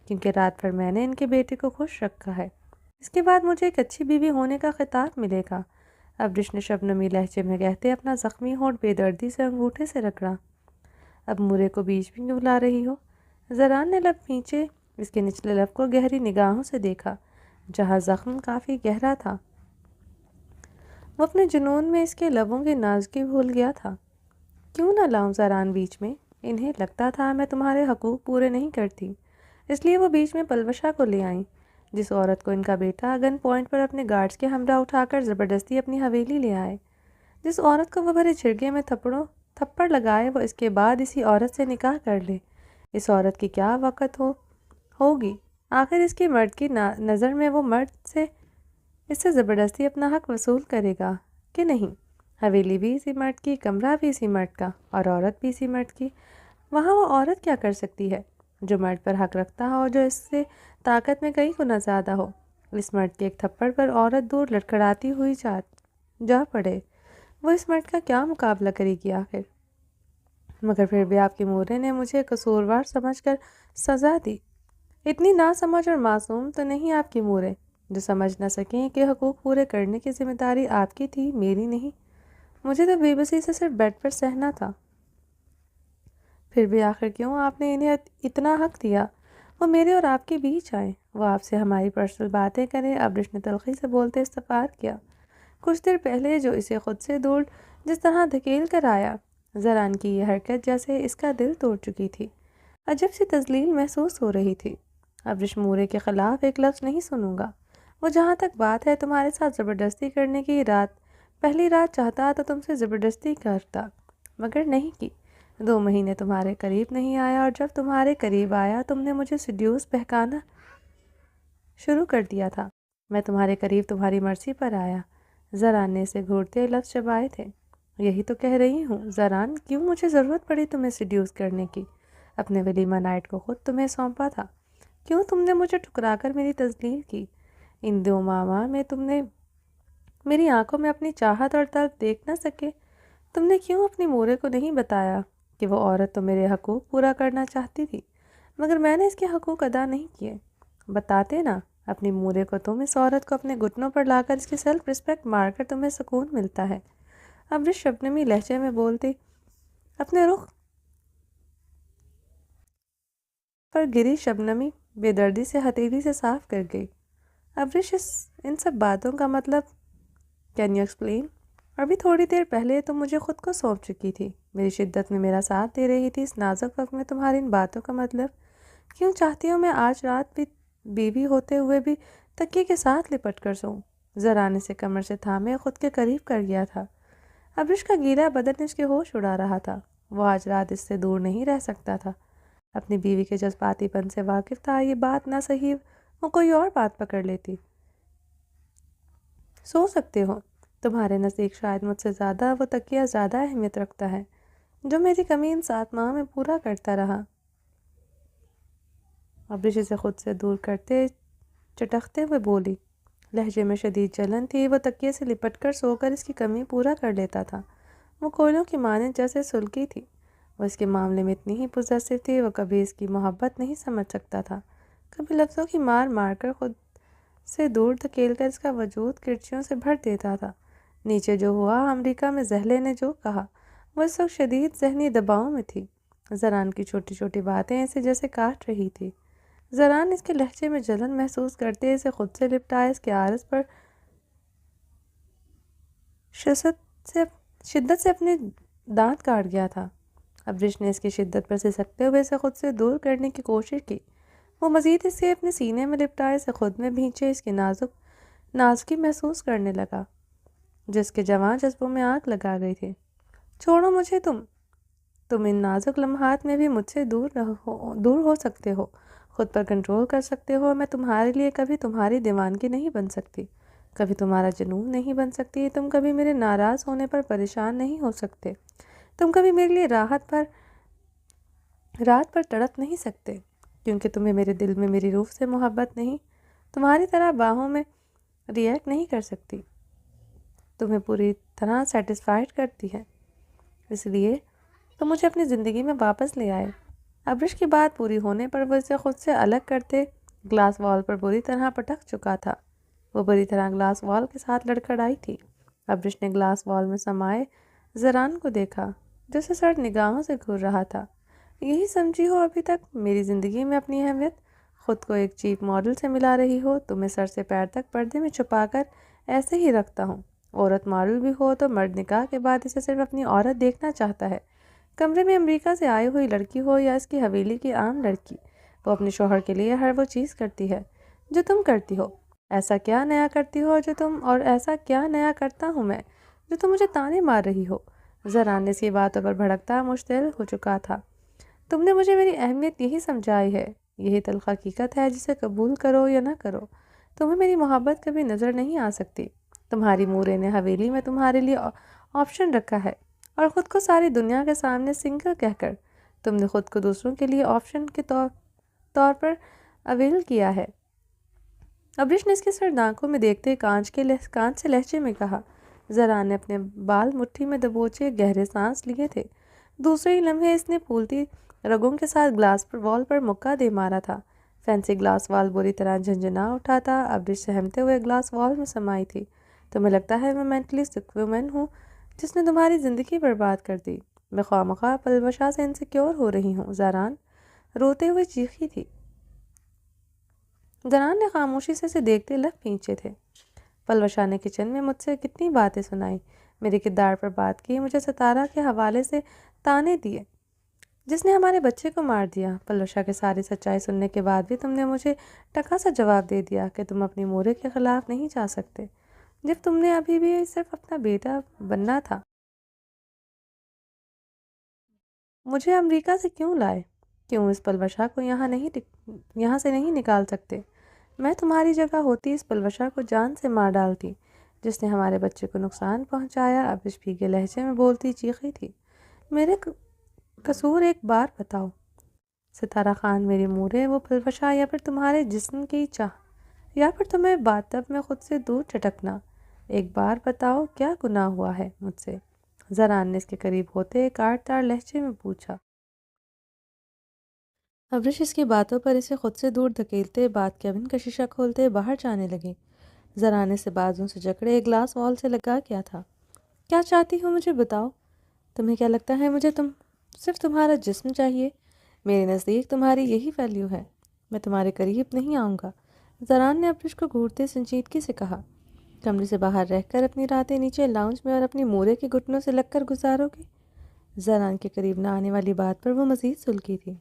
کیونکہ رات بھر میں نے ان کے بیٹے کو خوش رکھا ہے۔ اس کے بعد مجھے ایک اچھی بیوی ہونے کا خطاب ملے گا۔ ابرش نے شبنمی لہجے میں کہتے اپنا زخمی ہونٹ بے دردی سے انگوٹھے سے رگڑا۔ اب مورے کو بیچ میں کیوں لا رہی ہو؟ زران نے لب کھینچے اس کے نچلے لب کو گہری نگاہوں سے دیکھا جہاں زخم کافی گہرا تھا۔ وہ اپنے جنون میں اس کے لبوں کی نازکی بھول گیا تھا۔ کیوں نہ لاؤں زران بیچ میں؟ انہیں لگتا تھا میں تمہارے حقوق پورے نہیں کرتی، اس لیے وہ بیچ میں پلوشا کو لے آئیں، جس عورت کو ان کا بیٹا گن پوائنٹ پر اپنے گارڈز کے ہمراہ اٹھا کر زبردستی اپنی حویلی لے آئے، جس عورت کو وہ بھرے جھرگے میں تھپڑ لگائے وہ اس کے بعد اسی عورت سے نکاح کر لے۔ اس عورت کی کیا وقت ہوگی؟ آخر اس کے مرد کی نظر میں وہ مرد اس سے زبردستی اپنا حق وصول کرے گا کہ نہیں؟ حویلی بھی اسی مرد کی، کمرہ بھی اسی مرد کا اور عورت بھی اسی مرد کی۔ وہاں وہ عورت کیا کر سکتی ہے جو مرد پر حق رکھتا ہو، جو اس سے طاقت میں کئی گنا زیادہ ہو؟ اس مرد کے ایک تھپڑ پر عورت دور لڑکھڑاتی ہوئی جا پڑے۔ وہ اس مرد کا کیا مقابلہ کرے گی آخر؟ مگر پھر بھی آپ کی مورے نے مجھے قصوروار سمجھ کر سزا دی۔ اتنی ناسمجھ اور معصوم تو نہیں آپ کی مورے جو سمجھ نہ سکیں کہ حقوق پورے کرنے کی ذمہ داری آپ کی تھی، میری نہیں۔ مجھے تو بے بسی سے صرف بیڈ پر سہنا تھا۔ پھر بھی آخر کیوں آپ نے انہیں اتنا حق دیا وہ میرے اور آپ کے بیچ آئیں، وہ آپ سے ہماری پرسنل باتیں کریں؟ ابرش نے تلخی سے بولتے استغفار کیا۔ کچھ دیر پہلے جو اسے خود سے دور جس طرح دھکیل کر آیا، زران کی یہ حرکت جیسے اس کا دل توڑ چکی تھی۔ عجب سی تذلیل محسوس ہو رہی تھی۔ ابرش مورے کے خلاف ایک لفظ نہیں سنوں گا۔ وہ جہاں تک بات ہے تمہارے ساتھ زبردستی کرنے کی، پہلی رات چاہتا تو تم سے زبردستی کرتا، مگر نہیں کی۔ 2 مہینے تمہارے قریب نہیں آیا، اور جب تمہارے قریب آیا تم نے مجھے سیڈیوس بہکانا شروع کر دیا تھا۔ میں تمہارے قریب تمہاری مرضی پر آیا۔ زران نے اسے گھورتے لفظ چبائے تھے۔ یہی تو کہہ رہی ہوں زران، کیوں مجھے ضرورت پڑی تمہیں سیڈیوس کرنے کی؟ اپنے ولیمہ نائٹ کو خود تمہیں سونپا تھا۔ کیوں تم نے مجھے ٹھکرا کر میری تذلیل کی؟ ان 2 ماہ میں تم نے میری آنکھوں میں اپنی چاہت اور طلب دیکھ نہ سکے؟ تم نے کیوں اپنی مورے کو نہیں بتایا کہ وہ عورت تو میرے حقوق پورا کرنا چاہتی تھی، مگر میں نے اس کے حقوق ادا نہیں کیے؟ بتاتے نا اپنی مورے کو تم، اس عورت کو اپنے گھٹنوں پر لا کر اس کی سیلف رسپیکٹ مار کر تمہیں سکون ملتا ہے۔ ابرش شبنمی لہجے میں بولتی اپنے رخ پر گری شبنمی بے دردی سے ہتھیلی سے صاف کر گئی۔ ابرش ان سب باتوں کا مطلب کین یو ایکسپلین؟ ابھی تھوڑی دیر پہلے تم مجھے خود کو سونپ چکی تھی، میری شدت میں میرا ساتھ دے رہی تھی، اس نازک وقت میں تمہاری ان باتوں کا مطلب کیوں چاہتی ہوں میں آج رات بھی بیوی ہوتے ہوئے بھی تکیے کے ساتھ لپٹ کر سوؤں؟ زرانے سے کمر سے تھامے خود کے قریب کر گیا تھا۔ ابرش کا گیلا بدن اس کے ہوش اڑا رہا تھا۔ وہ آج رات اس سے دور نہیں رہ سکتا تھا۔ اپنی بیوی کے جذباتی پن سے واقف تھا، یہ بات نہ صحیح وہ کوئی اور بات پکڑ لیتی۔ سو سکتے ہو تمہارے نزدیک شاید مجھ سے زیادہ وہ تکیہ زیادہ اہمیت رکھتا ہے جو میری کمی ان 7 ماہ میں پورا کرتا رہا۔ ابرش اسے خود سے دور کرتے چٹکتے ہوئے بولی، لہجے میں شدید جلن تھی۔ وہ تکیے سے لپٹ کر سو کر اس کی کمی پورا کر لیتا تھا۔ وہ کوئلوں کی مانند جیسے سلکی تھی۔ وہ اس کے معاملے میں اتنی ہی پوزیسو تھی، وہ کبھی اس کی محبت نہیں سمجھ سکتا تھا، کبھی لفظوں کی مار مار کر خود سے دور دھکیل کر اس کا وجود کرچیوں سے بھر دیتا تھا۔ نیچے جو ہوا، امریکہ میں زہلے نے جو کہا، وہ اس وقت شدید ذہنی دباؤ میں تھی۔ زران کی چھوٹی چھوٹی باتیں اسے جیسے کاٹ رہی تھی۔ زران اس کے لہجے میں جلن محسوس کرتے اسے خود سے لپٹائے، اس کے عارض پر شدت سے اپنے دانت کاٹ گیا تھا۔ ابرش نے اس کی شدت پر سسکتے ہوئے اسے خود سے دور کرنے کی کوشش کی۔ وہ مزید اسے اپنے سینے میں لپٹائے، اسے خود میں بھینچے، اس کی نازکی محسوس کرنے لگا جس کے جوان جذبوں میں آگ لگا گئی تھی۔ چھوڑو مجھے، تم ان نازک لمحات میں بھی مجھ سے دور ہو سکتے ہو، خود پر کنٹرول کر سکتے ہو۔ میں تمہارے لیے کبھی تمہاری دیوانگی نہیں بن سکتی، کبھی تمہارا جنون نہیں بن سکتی۔ تم کبھی میرے ناراض ہونے پر پریشان نہیں ہو سکتے، تم کبھی میرے لیے رات پر تڑپ نہیں سکتے، کیونکہ تمہیں میرے دل میں میری روح سے محبت نہیں، تمہاری طرح باہوں میں ریئیکٹ نہیں کر سکتی، تمہیں پوری طرح سیٹسفائیڈ کرتی ہے، اس لیے تم مجھے اپنی زندگی میں واپس لے آئے۔ ابرش کی بات پوری ہونے پر وہ اسے خود سے الگ کرتے گلاس وال پر بری طرح پٹک چکا تھا۔ وہ بری طرح گلاس وال کے ساتھ لڑکھڑائی تھی۔ ابرش نے گلاس وال میں سمائے زران کو دیکھا جو اسے سرد نگاہوں سے گھور رہا تھا۔ یہی سمجھی ہو ابھی تک میری زندگی میں اپنی اہمیت؟ خود کو ایک چیپ ماڈل سے ملا رہی ہو؟ تمہیں سر سے پیر تک پردے میں چھپا کر ایسے ہی رکھتا ہوں۔ عورت ماڈل بھی ہو تو مرد نکاح کے بعد اسے صرف اپنی عورت دیکھنا چاہتا ہے۔ کمرے میں امریکہ سے آئی ہوئی لڑکی ہو یا اس کی حویلی کی عام لڑکی، وہ اپنے شوہر کے لیے ہر وہ چیز کرتی ہے جو تم کرتی ہو۔ ایسا کیا نیا کرتی ہو جو تم، اور ایسا کیا نیا کرتا ہوں میں جو تم مجھے تانے مار رہی ہو؟ زران اس کی باتوں پر بھڑکتا مشتعل ہو چکا تھا۔ تم نے مجھے میری اہمیت یہی سمجھائی ہے، یہی تلخ حقیقت ہے جسے قبول کرو یا نہ کرو۔ تمہیں میری محبت کبھی نظر نہیں آ سکتی۔ تمہاری مورے نے حویلی میں تمہارے لیے آپشن رکھا ہے، اور خود کو ساری دنیا کے سامنے سنگل کہہ کر تم نے خود کو دوسروں کے لیے آپشن کے طور پر اویل کیا ہے۔ ابریش نے اس کے سر آنکھوں میں دیکھتے کانچ سے لہجے میں کہا۔ زران نے اپنے بال مٹھی میں دبوچے گہرے سانس لیے تھے۔ دوسرے ہی لمحے اس نے پھولتی رگوں کے ساتھ گلاس پر وال پر مکہ دے مارا تھا۔ فینسی گلاس وال بری طرح جھنجھنا اٹھا تھا۔ ابریش سہمتے ہوئے گلاس وال میں سمائی تھی۔ تمہیں لگتا ہے میں مینٹلی سک وومن ہوں جس نے تمہاری زندگی برباد کر دی؟ میں خواہ مخواہ پلوشا سے انسیکیور ہو رہی ہوں، زران روتے ہوئے چیخی تھی۔ زران نے خاموشی سے اسے دیکھتے لب کھینچے تھے۔ پلوشا نے کچن میں مجھ سے کتنی باتیں سنائی، میرے کردار پر بات کی، مجھے ستارہ کے حوالے سے تانے دیے جس نے ہمارے بچے کو مار دیا۔ پلوشا کے ساری سچائی سننے کے بعد بھی تم نے مجھے ٹکا سا جواب دے دیا کہ تم اپنی مورے کے خلاف نہیں جا سکتے، جب تم نے ابھی بھی صرف اپنا بیٹا بننا تھا۔ مجھے امریکہ سے کیوں لائے؟ کیوں اس پلوشا کو یہاں سے نہیں نکال سکتے؟ میں تمہاری جگہ ہوتی اس پلوشا کو جان سے مار ڈالتی جس نے ہمارے بچے کو نقصان پہنچایا۔ اب اس بھیگے لہجے میں بولتی چیخی تھی۔ میرے قصور ایک بار بتاؤ ستارہ خان، میری مورے وہ پلوشا یا پھر تمہارے جسم کی چاہ یا پھر تمہیں باتب میں خود سے دور چٹکنا؟ ایک بار بتاؤ کیا گناہ ہوا ہے مجھ سے؟ زران نے اس کے قریب ہوتے کاٹ تار لہجے میں پوچھا۔ ابریش اس کی باتوں پر اسے خود سے دور دھکیلتے بات کیبن کا شیشہ کھولتے باہر جانے لگے۔ زران سے بازوں سے جکڑے ایک گلاس وال سے لگا کیا تھا۔ کیا چاہتی ہو مجھے بتاؤ؟ تمہیں کیا لگتا ہے مجھے صرف تمہارا جسم چاہیے؟ میرے نزدیک تمہاری یہی ویلیو ہے۔ میں تمہارے قریب نہیں آؤں گا، زران نے ابریش کو گھورتے سنجیدگی سے کہا۔ کمرے سے باہر رہ کر اپنی راتیں نیچے لاؤنج میں اور اپنی مورے کے گھٹنوں سے لگ کر گزارو گے؟ زران کے قریب نہ آنے والی بات پر وہ مزید سلکی تھی۔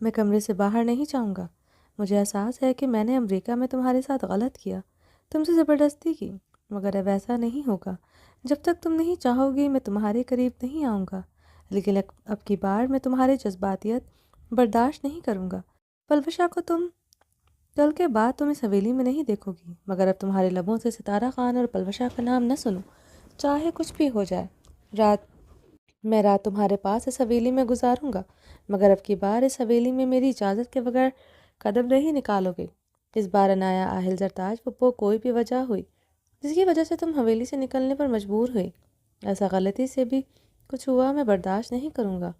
میں کمرے سے باہر نہیں جاؤں گا۔ مجھے احساس ہے کہ میں نے امریکہ میں تمہارے ساتھ غلط کیا، تم سے زبردستی کی، مگر اب ایسا نہیں ہوگا۔ جب تک تم نہیں چاہو گی میں تمہارے قریب نہیں آؤں گا، لیکن اب کی بار میں تمہارے جذباتیت برداشت نہیں کروں گا۔ پلوشا کو کل کے بعد تم اس حویلی میں نہیں دیکھو گی، مگر اب تمہارے لبوں سے ستارہ خان اور پلوشا کا نام نہ سنوں، چاہے کچھ بھی ہو جائے۔ میں رات تمہارے پاس اس حویلی میں گزاروں گا، مگر اب کی بار اس حویلی میں میری اجازت کے بغیر قدم نہیں نکالو گے۔ اس بار عنایا آہل زرتاج پپو کوئی بھی وجہ ہوئی جس کی وجہ سے تم حویلی سے نکلنے پر مجبور ہوئی، ایسا غلطی سے بھی کچھ ہوا میں برداشت نہیں کروں گا۔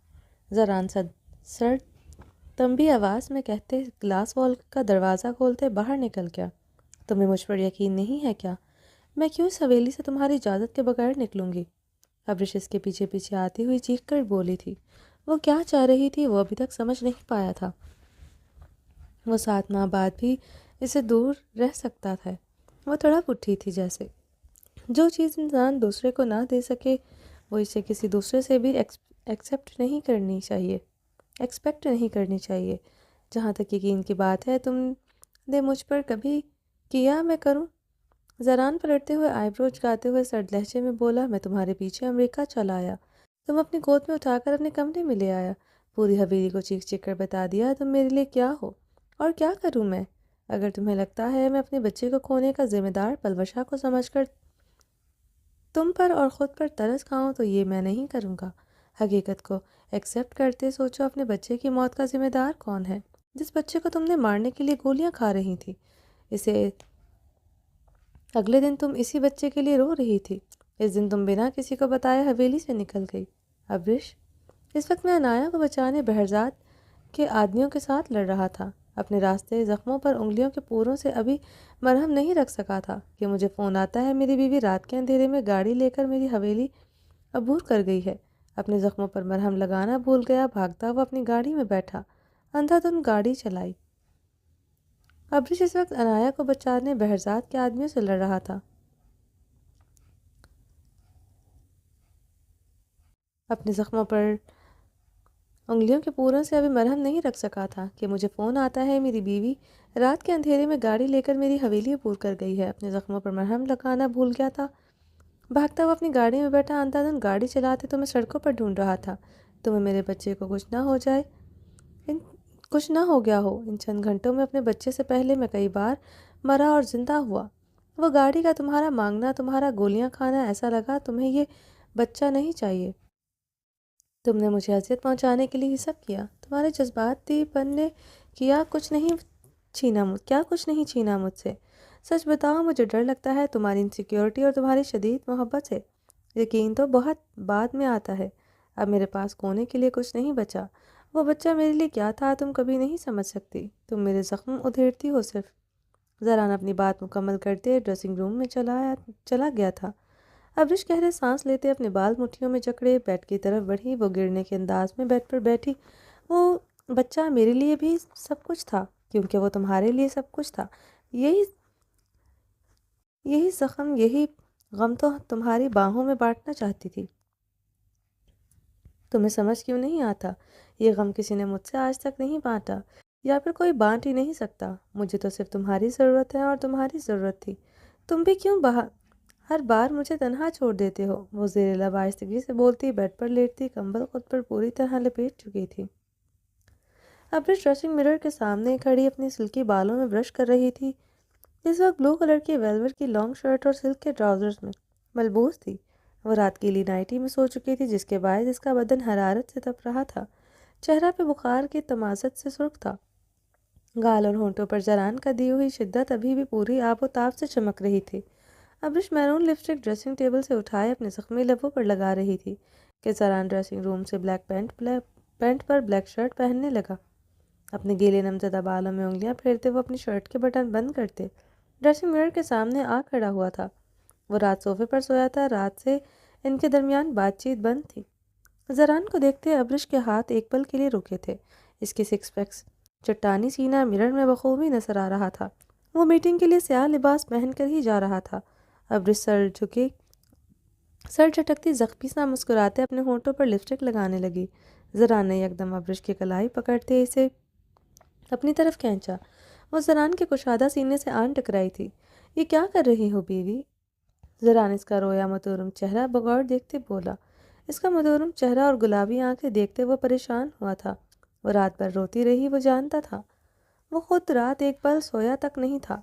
زران سرد تنبی آواز میں کہتے گلاس وال کا دروازہ کھولتے باہر نکل گیا۔ تمہیں مجھ پر یقین نہیں ہے کیا؟ میں کیوں اس حویلی سے تمہاری اجازت کے بغیر نکلوں گی؟ ابریش اس کے پیچھے پیچھے آتی ہوئی چیخ کر بولی تھی۔ وہ کیا چاہ رہی تھی وہ ابھی تک سمجھ نہیں پایا تھا۔ وہ 7 ماہ بعد بھی اسے دور رہ سکتا تھا۔ وہ تڑپ اٹھی تھی جیسے جو چیز انسان دوسرے کو نہ دے سکے وہ اسے کسی دوسرے سے بھی ایکسپیکٹ نہیں کرنی چاہیے۔ جہاں تک یقین کی بات ہے، تم نے مجھ پر کبھی کیا میں کروں؟ زران پلٹتے ہوئے آئی برو جھکاتے ہوئے سرد لہجے میں بولا، میں تمہارے پیچھے امریکہ چلا آیا، تم اپنی گود میں اٹھا کر اپنے کمرے میں لے آیا، پوری حویلی کو چیخ چیخ کر بتا دیا تم میرے لیے کیا ہو، اور کیا کروں میں؟ اگر تمہیں لگتا ہے میں اپنے بچے کو کھونے کا ذمہ دار پلوشا کو سمجھ کر تم پر اور خود پر ترس کھاؤں تو یہ میں نہیں کروں گا۔ حقیقت کو ایکسپٹ کرتے سوچو، اپنے بچے کی موت کا ذمہ دار کون ہے؟ جس بچے کو تم نے مارنے کے لیے گولیاں کھا رہی تھی، اگلے دن تم اسی بچے کے لیے رو رہی تھی۔ اس دن تم بنا کسی کو بتائے حویلی سے نکل گئی۔ ابریش اس وقت میں عنایا کو بچانے بہرزاد کے آدمیوں کے ساتھ لڑ رہا تھا، اپنے راستے زخموں پر انگلیوں کے پوروں سے ابھی مرہم نہیں رکھ سکا تھا کہ مجھے فون آتا ہے میری بیوی رات کے اندھیرے میں گاڑی لے کر میری حویلی عبور کر گئی ہے۔ اپنے زخموں پر مرہم لگانا بھول گیا، بھاگتا ہوا اپنی گاڑی میں بیٹھا، اندھا دھند گاڑی چلائی۔ ابریش اس وقت عنایا کو بچانے بہرزاد کے آدمیوں سے لڑ رہا تھا، اپنے زخموں پر انگلیوں کے پوروں سے ابھی مرہم نہیں رکھ سکا تھا کہ مجھے فون آتا ہے میری بیوی رات کے اندھیرے میں گاڑی لے کر میری حویلی عبور کر گئی ہے۔ اپنے زخموں پر مرہم لگانا بھول گیا تھا، بھاگتا ہوا اپنی گاڑی میں بیٹھا، اندھا دھند گاڑی چلاتے تو میں سڑکوں پر ڈھونڈ رہا تھا تمہیں میرے بچے کو کچھ نہ ہو گیا ہو۔ ان چند گھنٹوں میں اپنے بچے سے پہلے میں کئی بار مرا اور زندہ ہوا۔ وہ گاڑی کا تمہارا مانگنا، تمہارا گولیاں کھانا، ایسا لگا تمہیں یہ بچہ نہیں چاہیے۔ تم نے مجھے اذیت پہنچانے کے لیے ہی سب کیا۔ تمہارے جذباتی پن نے کچھ نہیں چھینا مجھ سے۔ سچ بتاؤ، مجھے ڈر لگتا ہے تمہاری انسیکیورٹی اور تمہاری شدید محبت سے۔ یقین تو بہت بعد میں آتا ہے۔ اب میرے پاس کونے کے لیے کچھ نہیں بچا۔ وہ بچہ میرے لیے کیا تھا تم کبھی نہیں سمجھ سکتی۔ تم میرے زخم ادھیڑتی ہو صرف۔ زران اپنی بات مکمل کرتے ڈریسنگ روم میں چلا گیا تھا۔ ابرش گہرے سانس لیتے اپنے بال مٹھیوں میں جکڑے بیڈ کی طرف بڑھی۔ وہ گرنے کے انداز میں بیڈ پر بیٹھی۔ وہ بچہ میرے لیے بھی سب کچھ تھا، کیونکہ وہ تمہارے لیے سب کچھ تھا۔ یہی زخم، یہی غم تو تمہاری باہوں میں بانٹنا چاہتی تھی۔ تمہیں سمجھ کیوں نہیں آتا؟ یہ غم کسی نے مجھ سے آج تک نہیں بانٹا، یا پھر کوئی بانٹ ہی نہیں سکتا۔ مجھے تو صرف تمہاری ضرورت ہے اور تمہاری ضرورت تھی۔ تم بھی کیوں ہر بار مجھے تنہا چھوڑ دیتے ہو؟ وہ زیر لب آہستگی سے بولتی، بیڈ پر لیٹتی، کمبل خود پر پوری طرح لپیٹ چکی تھی۔ ابرش ڈریسنگ مرر کے سامنے کھڑی اپنی سلکی بالوں میں برش کر رہی تھی۔ اس وقت بلو کلر کی ویلویٹ کی لانگ شرٹ اور سلک کے ٹراؤزرز میں ملبوس تھی۔ وہ رات گیلی نائٹی میں سو چکی تھی، جس کے باعث اس کا بدن حرارت سے تپ رہا تھا۔ چہرہ پہ بخار کی تمازت سے سرخ تھا۔ گال اور ہونٹوں پر زران کا دی ہوئی شدت ابھی بھی پوری آب و تاب سے چمک رہی تھی۔ ابرش میرون لپسٹک ڈریسنگ ٹیبل سے اٹھائے اپنے زخمی لبوں پر لگا رہی تھی کہ زران ڈریسنگ روم سے بلیک پینٹ پر بلیک شرٹ پہننے لگا۔ اپنے گیلے نمزدہ بالوں میں انگلیاں پھیرتے وہ اپنی شرٹ کے بٹن بند کرتے ڈریسنگ مرر کے سامنے آ کھڑا ہوا تھا۔ وہ رات صوفے پر سویا تھا۔ رات سے ان کے درمیان بات چیت بند تھی۔ زران کو دیکھتے ابرش کے ہاتھ ایک پل کے لیے رکے تھے۔ اس کے سکس پیکس چٹانی سینہ مرر میں بخوبی نظر آ رہا تھا۔ وہ میٹنگ کے لیے سیاہ لباس پہن کر ہی جا رہا تھا۔ ابرش سر جھٹکتی زخمی سا مسکراتے اپنے ہونٹوں پر لپسٹک لگانے لگی۔ زران نے یکدم ابرش کی کلائی پکڑتے اسے اپنی طرف کھینچا۔ وہ زران کے کشادہ سینے سے آن ٹکرائی تھی۔ یہ کیا کر رہی ہو بیوی؟ زران اس کا رویا متورم چہرہ بغور دیکھتے بولا۔ اس کا متورم چہرہ اور گلابی آنکھیں دیکھتے وہ پریشان ہوا تھا۔ وہ رات بھر روتی رہی، وہ جانتا تھا۔ وہ خود رات ایک پل سویا تک نہیں تھا۔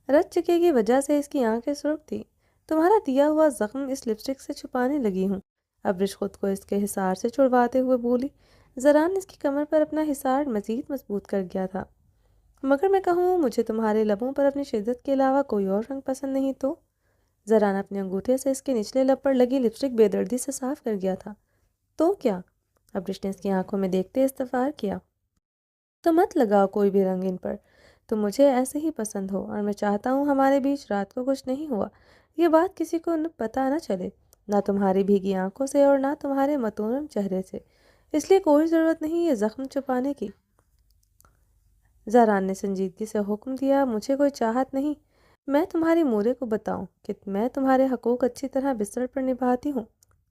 رت چکے کی وجہ سے اس کی آنکھیں سرخ تھی۔ تمہارا دیا ہوا زخم اس لپسٹک سے چھپانے لگی ہوں۔ ابرش خود کو اس کے حصار سے چھڑواتے ہوئے بولی۔ زران اس کی کمر پر اپنا حصار مزید مضبوط کر گیا تھا۔ مگر میں کہوں، مجھے تمہارے لبوں پر اپنی شدت کے علاوہ کوئی اور رنگ پسند نہیں تو؟ زران اپنے انگوٹھے سے اس کے نچلے لب پر لگی لپسٹک بے دردی سے صاف کر گیا تھا۔ تو کیا؟ ابرش نے اس کی آنکھوں میں دیکھتے استفسار کیا۔ تو مت لگاؤ کوئی بھی رنگ ان پر۔ تم مجھے ایسے ہی پسند ہو، اور میں چاہتا ہوں ہمارے بیچ رات کو کچھ نہیں ہوا۔ یہ بات کسی کو پتہ نہ چلے، نہ تمہاری بھیگی آنکھوں سے اور نہ تمہارے متورم چہرے سے۔ اس لیے کوئی ضرورت نہیں یہ زخم چھپانے کی۔ زران نے سنجیدگی سے حکم دیا۔ مجھے کوئی چاہت نہیں۔ میں تمہاری مورے کو بتاؤں کہ میں تمہارے حقوق اچھی طرح بستر پر نبھاتی ہوں؟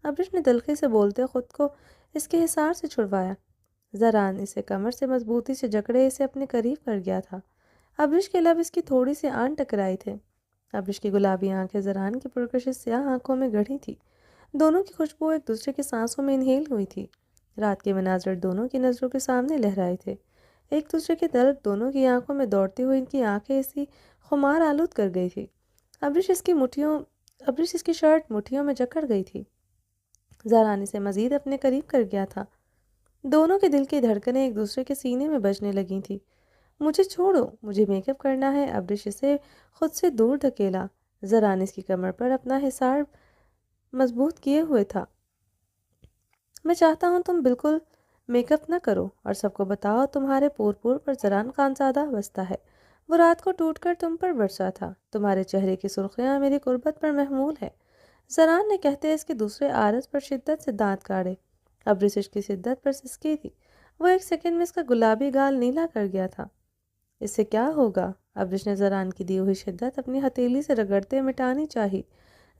ابرش نے تلخی سے بولتے خود کو اس کے حصار سے چھڑوایا۔ زران اسے کمر سے مضبوطی سے جکڑے اسے اپنے قریب کر گیا تھا۔ ابرش کے لب اس کی تھوڑی سی آن ٹکرائے تھے۔ ابرش کی گلابی آنکھیں زران کی پرکشش سیاہ آنکھوں میں گڑھی تھی۔ دونوں کی خوشبو ایک دوسرے کی سانسوں میں انہیل ہوئی تھی۔ رات کے مناظر دونوں کی نظروں کے سامنے لہرائے تھے۔ ایک دوسرے کے طرف دونوں کی آنکھوں میں دوڑتی ہوئی ان کی آنکھیں اسی خمار آلود کر گئی تھی۔ ابرش اس کی شرٹ مٹھیوں میں جکڑ گئی تھی۔ زران اسے مزید اپنے قریب کر گیا تھا۔ دونوں کے دل کی دھڑکنیں ایک دوسرے کے سینے میں بجنے لگی تھیں۔ مجھے چھوڑو، مجھے میک اپ کرنا ہے۔ ابرش اسے خود سے دور دھکیلا۔ زران اس کی کمر پر اپنا حصار مضبوط کیے ہوئے تھا۔ میں چاہتا ہوں تم بالکل میک اپ نہ کرو اور سب کو بتاؤ تمہارے پور پر زران خانزادہ بستا ہے۔ وہ رات کو ٹوٹ کر تم پر برسا تھا۔ تمہارے چہرے کی سرخیاں میری قربت پر محمول ہے۔ زران نے کہتے اس کے دوسرے عارض پر شدت سے دانت کاڑے۔ ابرش اس کی شدت پر سسکی تھی۔ وہ ایک سیکنڈ میں اس کا گلابی گال نیلا کر گیا تھا۔ اس سے کیا ہوگا؟ ابرش نے زران کی دی ہوئی شدت اپنی ہتھیلی سے رگڑتے مٹانی چاہی۔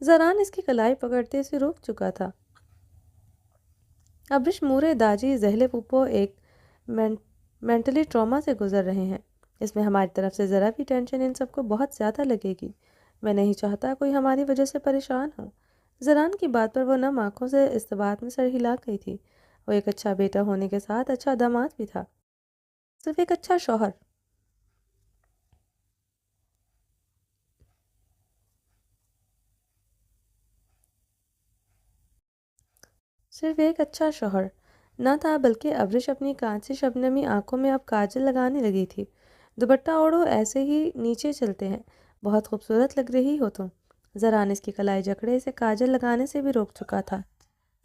زران اس کی کلائی پکڑتے اسے روک چکا تھا۔ ابرش مورے داجی زہلے پوپو ایک مینٹلی ٹراما سے گزر رہے ہیں۔ اس میں ہماری طرف سے ذرا بھی ٹینشن ان سب کو بہت زیادہ لگے گی۔ میں نہیں چاہتا کوئی ہماری وجہ سے پریشان ہو۔ زران کی بات پر وہ نم آنکھوں سے استبات میں سر ہلا گئی تھی۔ وہ ایک اچھا بیٹا ہونے کے ساتھ اچھا داماد بھی تھا، صرف ایک اچھا شوہر۔ صرف ایک اچھا شوہر نہ تھا، بلکہ ابرش اپنی کانچی شبنمی آنکھوں میں اب کاجل لگانے لگی تھی۔ دوپٹہ اوڑھو، ایسے ہی نیچے چلتے ہیں، بہت خوبصورت لگ رہی ہو تم۔ زران اس کی کلائی جکڑے اسے کاجل لگانے سے بھی روک چکا تھا۔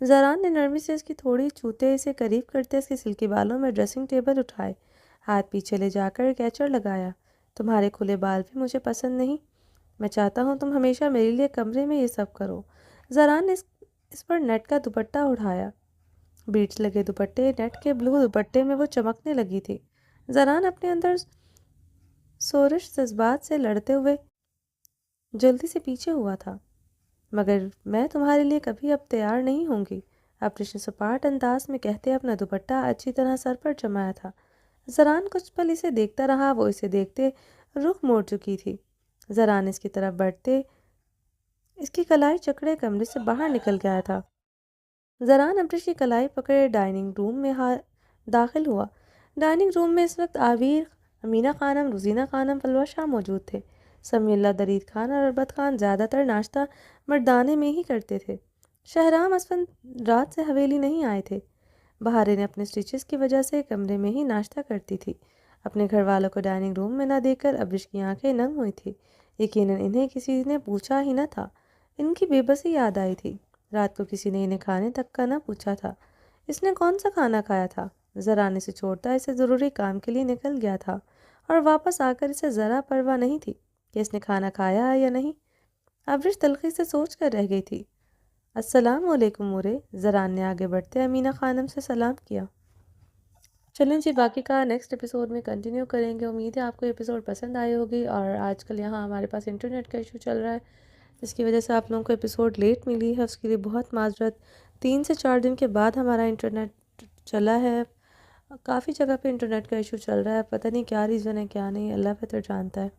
زران نے نرمی سے اس کی تھوڑی چوتے اسے قریب کرتے اس کے سلکی بالوں میں ڈریسنگ ٹیبل اٹھائے، ہاتھ پیچھے لے جا کر کیچر لگایا۔ تمہارے کھلے بال بھی مجھے پسند نہیں، میں چاہتا ہوں تم ہمیشہ میرے لیے کمرے میں یہ سب کرو۔ زران نے اس پر نیٹ کا دوپٹہ اڑھایا۔ بیٹس لگے دوپٹے، نیٹ کے بلو دوپٹے میں وہ چمکنے لگی تھی۔ زران اپنے اندر سورش جذبات سے لڑتے ہوئے جلدی سے پیچھے ہوا تھا۔ مگر میں تمہارے لیے کبھی اب تیار نہیں ہوں گی، ابرش نے سپاٹ انداز میں کہتے اپنا دوپٹہ اچھی طرح سر پر جمایا تھا۔ زران کچھ پل اسے دیکھتا رہا، وہ اسے دیکھتے رخ موڑ چکی تھی۔ زران اس کی طرف بڑھتے اس کی کلائی چکڑے کمرے سے باہر نکل گیا تھا۔ زران ابرش کی کلائی پکڑے ڈائننگ روم میں داخل ہوا۔ ڈائننگ روم میں اس وقت عابر، امینہ خانم، روزینہ خانم، پلوہ شاہ موجود تھے۔ سمیع اللہ، درید خان اور اربت خان زیادہ تر ناشتہ مردانے میں ہی کرتے تھے۔ شہرام اسفند رات سے حویلی نہیں آئے تھے۔ بہاریں اپنے سٹیچز کی وجہ سے کمرے میں ہی ناشتہ کرتی تھی۔ اپنے گھر والوں کو ڈائننگ روم میں نہ دیکھ کر ابرش کی آنکھیں نم ہوئی تھیں۔ یقیناً انہیں کسی نے پوچھا ہی نہ تھا۔ ان کی بے بسی یاد آئی تھی۔ رات کو کسی نے انہیں کھانے تک کا نہ پوچھا تھا۔ اس نے کون سا کھانا کھایا تھا؟ زران اسے چھوڑتا اسے ضروری کام کے لیے نکل گیا تھا اور واپس آ کر اسے ذرا پرواہ نہیں تھی کہ اس نے کھانا کھایا ہے یا نہیں۔ ابرش تلخی سے سوچ کر رہ گئی تھی۔ السلام علیکم مورے، زران نے آگے بڑھتے امینہ خانم سے سلام کیا۔ چلیں جی، باقی کا نیکسٹ ایپیسوڈ میں کنٹینیو کریں گے۔ امید ہے آپ کو ایپیسوڈ پسند آئی ہوگی، اور آج کل یہاں ہمارے پاس انٹرنیٹ کا ایشو چل رہا ہے، جس کی وجہ سے آپ لوگوں کو ایپیسوڈ لیٹ ملی ہے، اس کے لیے بہت معذرت۔ 3 سے 4 دن کے بعد ہمارا انٹرنیٹ چلا ہے۔ کافی جگہ پہ انٹرنیٹ کا ایشو چل رہا ہے، پتہ نہیں کیا ریزن ہے کیا نہیں، اللہ بہتر جانتا ہے۔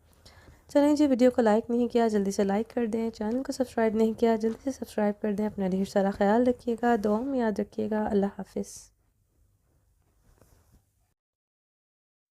چلیں جی، ویڈیو کو لائک نہیں کیا جلدی سے لائک کر دیں، چینل کو سبسکرائب نہیں کیا جلدی سے سبسکرائب کر دیں۔ اپنا ڈھیر سارا خیال رکھیے گا، دعاؤں میں یاد رکھیے گا۔ اللہ حافظ۔